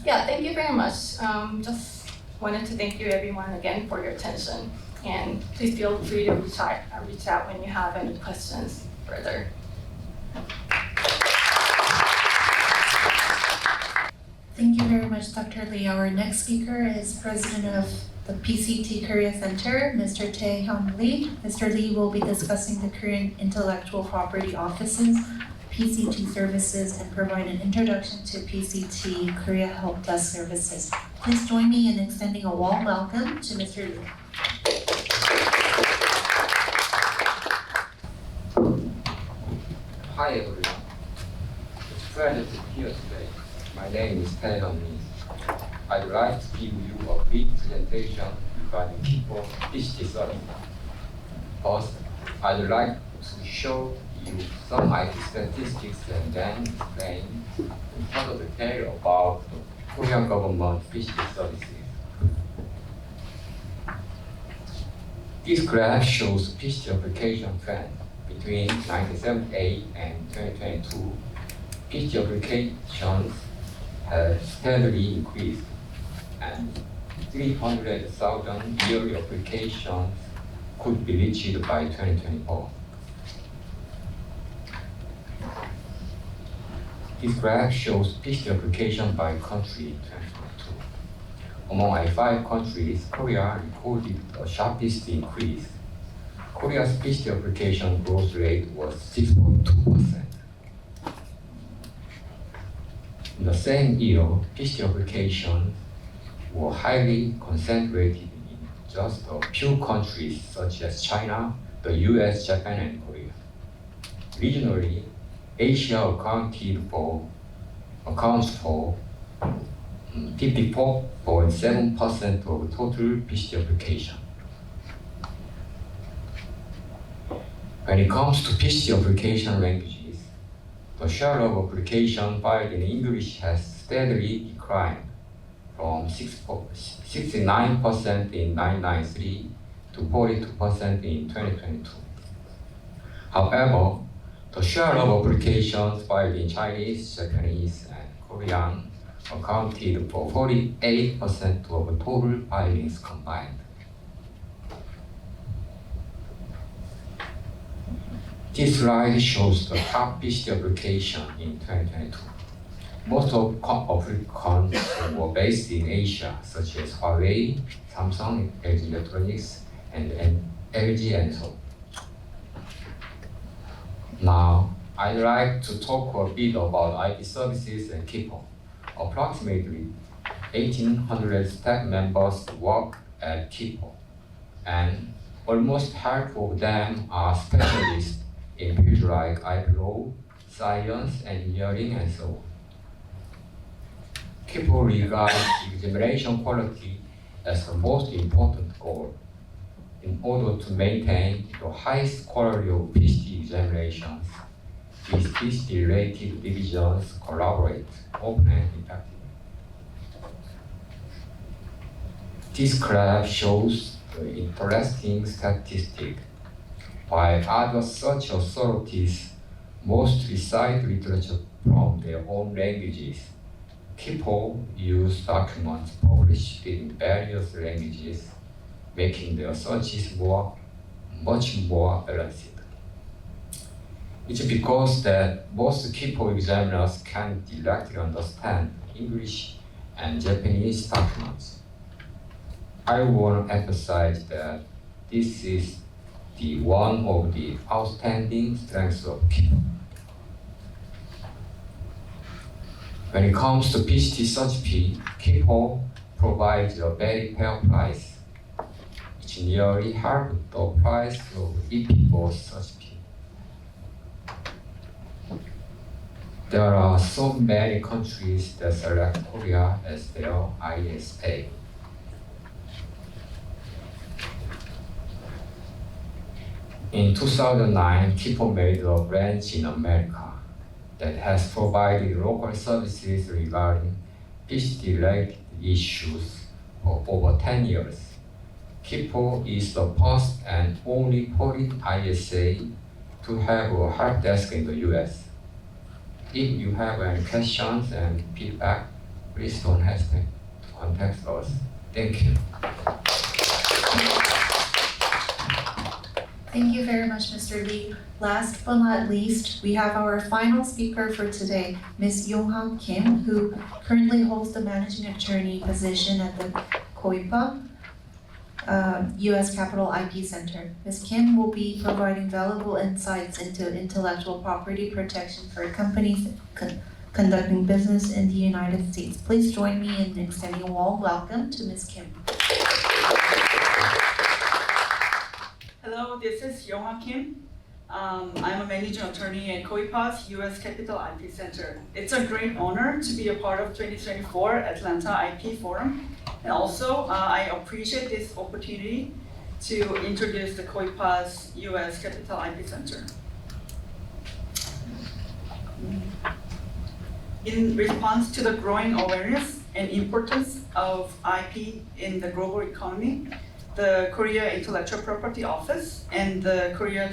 S11: yeah, thank you very much. Just wanted to thank you everyone again for your attention. And please feel free to reach out when you have any questions further.
S1: Thank you very much, Dr. Lee. Our next speaker is President of the PCT Korea Center, Mr. Tae-hyun Lee. Mr. Lee will be discussing the Korean Intellectual Property Office's PCT services and provide an introduction to PCT Korea Help Desk services. Please join me in extending a warm welcome to Mr. Lee.
S12: Hi everyone, it's a pleasure to be here today. My name is Tae-hyun Lee. I'd like to give you a brief presentation regarding KIPO PCT service. First, I'd like to show you some IT statistics and then explain in further detail about the Korean government PCT services. This graph shows PCT application trend between 1978 and 2022. PCT applications have steadily increased, and 300,000 yearly applications could be reached by 2024. This graph shows PCT application by country 2022. Among I5 countries, Korea recorded the sharpest increase. Korea's PCT application growth rate was 6.2%. In the same year, PCT applications were highly concentrated in just a few countries such as China, the US, Japan, and Korea. Regionally, Asia accounts for 54.7% of total PCT application. When it comes to PCT application languages, the share of application filed in English has steadily declined from 69% in 1993 to 42% in 2022. However, the share of applications filed in Chinese, Japanese, and Korean accounted for 48% of total filings combined. This slide shows the top PCT application in 2022. Most of applicants were based in Asia, such as Huawei, Samsung, LG Electronics, and LG and so. Now, I'd like to talk a bit about IP services and KIPO. Approximately 1,800 staff members work at KIPO, and almost half of them are specialists in fields like IP law, science, engineering, and so on. KIPO regards examination quality as the most important goal. In order to maintain the highest quality of PCT examinations, these PCT-related divisions collaborate open and effectively. This graph shows the interesting statistic. While other search authorities mostly cite literature from their own languages, KIPO use documents published in various languages, making their searches much more balanced. It's because that most KIPO examiners can directly understand English and Japanese documents. I want to emphasize that this is one of the outstanding strengths of KIPO. When it comes to PCT search fee, KIPO provides a very fair price. It's nearly half the price of IPO search fee. There are so many countries that select Korea as their ISA. In 2009, KIPO made a branch in America that has provided local services regarding PCT-related issues for over 10 years. KIPO is the first and only foreign ISA to have a help desk in the US. If you have any questions and feedback, please don't hesitate to contact us. Thank you.
S1: Thank you very much, Mr. Lee. Last but not least, we have our final speaker for today, Ms. Yong-ha Kim, who currently holds the managing attorney position at the KOIPA U.S. Capital IP Center. Ms. Kim will be providing valuable insights into intellectual property protection for companies conducting business in the United States. Please join me in extending a warm welcome to Ms. Kim.
S13: Hello, this is Yong-ha Kim. I'm a managing attorney at KOIPA's U.S. Capital IP Center. It's a great honor to be a part of 2024 Atlanta IP Forum. And also, I appreciate this opportunity to introduce the KOIPA's U.S. Capital IP Center. In response to the growing awareness and importance of IP in the global economy, the Korea Intellectual Property Office and the Korea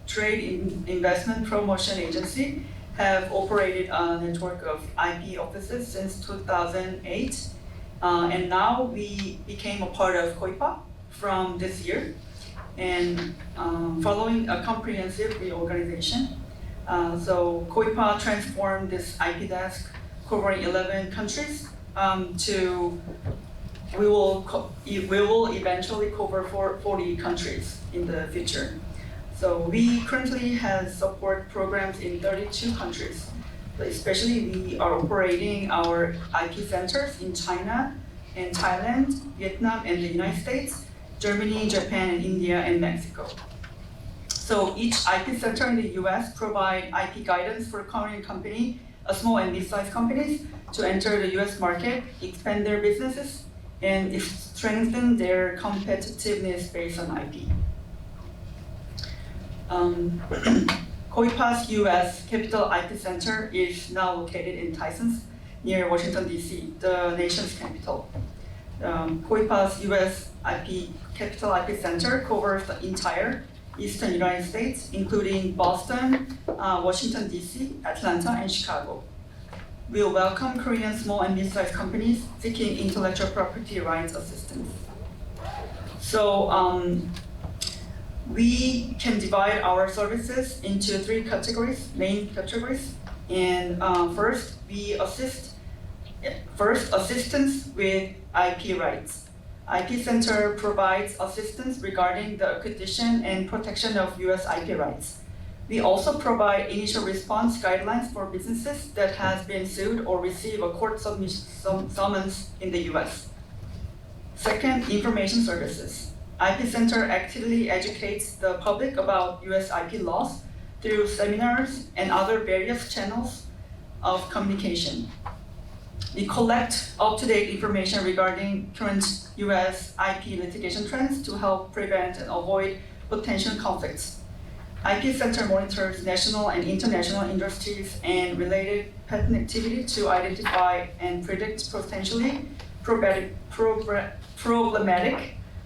S13: Trade Investment Promotion Agency have operated a network of IP offices since 2008. And now we became a part of KOIPA from this year. And following a comprehensive reorganization, so KOIPA transformed this IP desk covering 11 countries we will eventually cover 40 countries in the future. So we currently have support programs in 32 countries. Especially we are operating our IP centers in China and Thailand, Vietnam and the United States, Germany, Japan, and India, and Mexico. So each IP center in the US provide IP guidance for Korean company, small and mid-sized companies to enter the US market, expand their businesses, and strengthen their competitiveness based on IP. KOIPA's U.S. Capital IP Center is now located in Tysons, near Washington, D.C., the nation's capital. KOIPA's U.S. Capital IP Center covers the entire eastern United States, including Boston, Washington, D.C., Atlanta, and Chicago. We will welcome Korean small and mid-sized companies seeking intellectual property rights assistance. So we can divide our services into three categories, main categories. And first, we assistance with IP rights. IP Center provides assistance regarding the acquisition and protection of US IP rights. We also provide initial response guidelines for businesses that has been sued or receive a court summons in the US. Second, information services. IP Center actively educates the public about US IP laws through seminars and other various channels of communication. We collect up-to-date information regarding current US IP litigation trends to help prevent and avoid potential conflicts. IP Center monitors national and international industries and related patent activity to identify and predict potentially problematic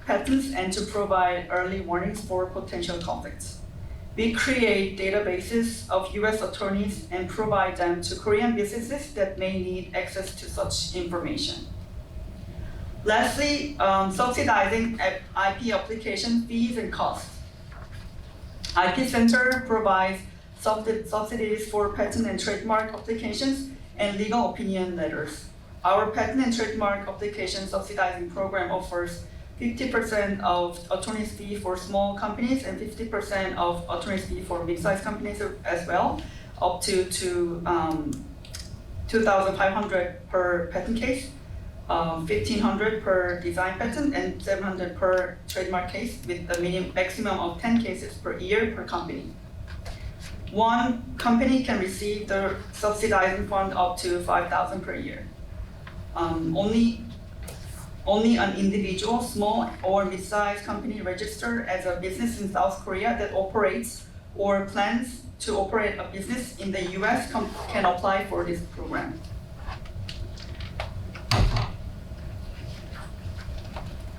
S13: patents and to provide early warnings for potential conflicts. We create databases of US attorneys and provide them to Korean businesses that may need access to such information. Lastly, subsidizing IP application fees and costs. IP Center provides subsidies for patent and trademark applications and legal opinion letters. Our patent and trademark application subsidizing program offers 50% of attorney's fee for small companies and 50% of attorney's fee for mid-sized companies as well, up to $2,500 per patent case, $1,500 per design patent, and $700 per trademark case, with a maximum of 10 cases per year per company. One company can receive the subsidizing fund up to $5,000 per year. Only an individual, small or mid-sized company registered as a business in South Korea that operates or plans to operate a business in the US can apply for this program.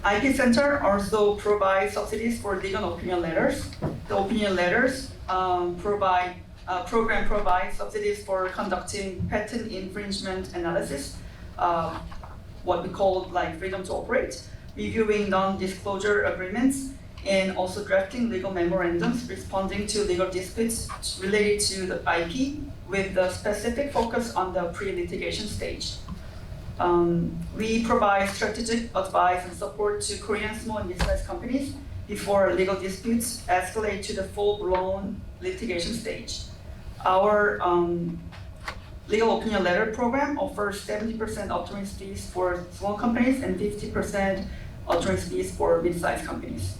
S13: IP Center also provides subsidies for legal opinion letters. The opinion letters program provides subsidies for conducting patent infringement analysis, what we call like freedom to operate, reviewing non-disclosure agreements, and also drafting legal memorandums responding to legal disputes related to the IP with the specific focus on the pre-litigation stage. We provide strategic advice and support to Korean small and mid-sized companies before legal disputes escalate to the full-blown litigation stage. Our legal opinion letter program offers 70% attorney's fees for small companies and 50% attorney's fees for mid-sized companies.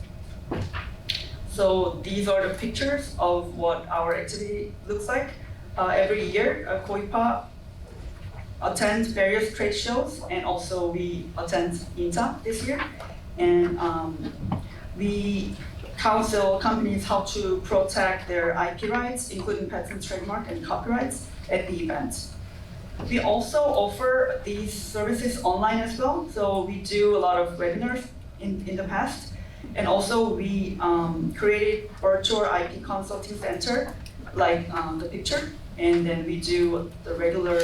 S13: So these are the pictures of what our activity looks like. Every year, KOIPA attends various trade shows, and also we attend INTA this year. And we counsel companies how to protect their IP rights, including patent, trademark, and copyrights at the event. We also offer these services online as well. So we do a lot of webinars in the past. And also we created virtual IP consulting center, like the picture. And then we do the regular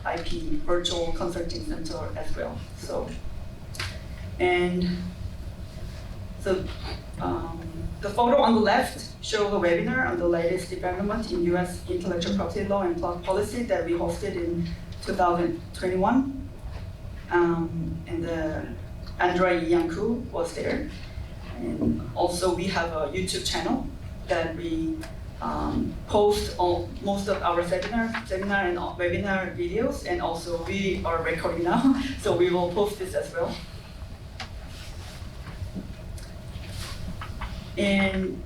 S13: IP virtual consulting center as well. So, the photo on the left shows a webinar on the latest development in U.S. intellectual property law and policy that we hosted in 2021. And Andrea Yanku was there. And also we have a YouTube channel that we post most of our seminar and webinar videos, and also we are recording now, so we will post this as well. And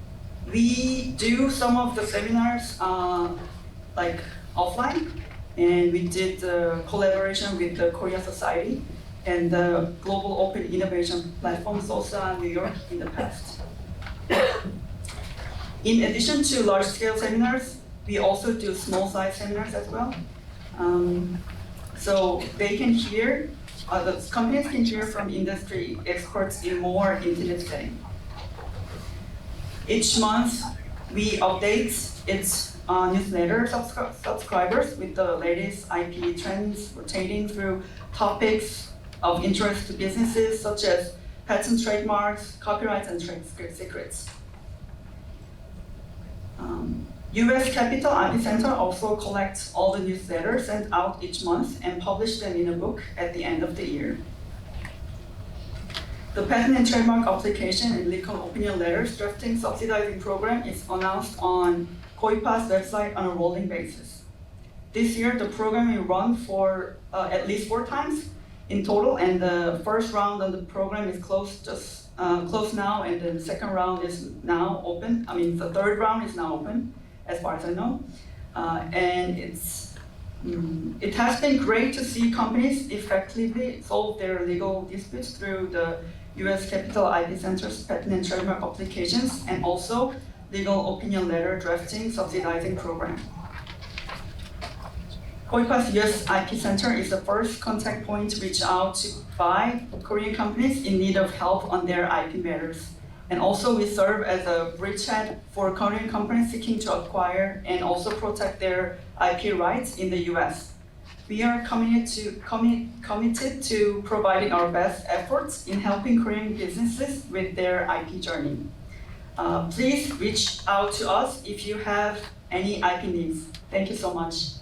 S13: we do some of the seminars like offline, and we did collaboration with the Korea Society and the Global Open Innovation Platform SOSA New York in the past. In addition to large-scale seminars, we also do small-size seminars as well. So they can hear, the companies can hear from industry experts in more intimate setting. Each month, we update its newsletter subscribers with the latest IP trends pertaining through topics of interest to businesses such as patent, trademarks, copyrights, and trade secrets. U.S. Capital IP Center also collects all the newsletters sent out each month and publish them in a book at the end of the year. The patent and trademark application and legal opinion letters drafting subsidizing program is announced on KOIPA's website on a rolling basis. This year, the program will run for at least 4 times in total, and the first round of the program is closed now, and the second round is now open. I mean, the third round is now open, as far as I know. And it has been great to see companies effectively solve their legal disputes through the U.S. Capital IP Center's patent and trademark applications, and also legal opinion letter drafting subsidizing program. KOIPA's U.S. IP Center is the first contact point to reach out by Korean companies in need of help on their IP matters. And also we serve as a bridgehead for Korean companies seeking to acquire and also protect their IP rights in the U.S. We are committed to providing our best efforts in helping Korean businesses with their IP journey. Please reach out to us if you have any IP needs. Thank you so much.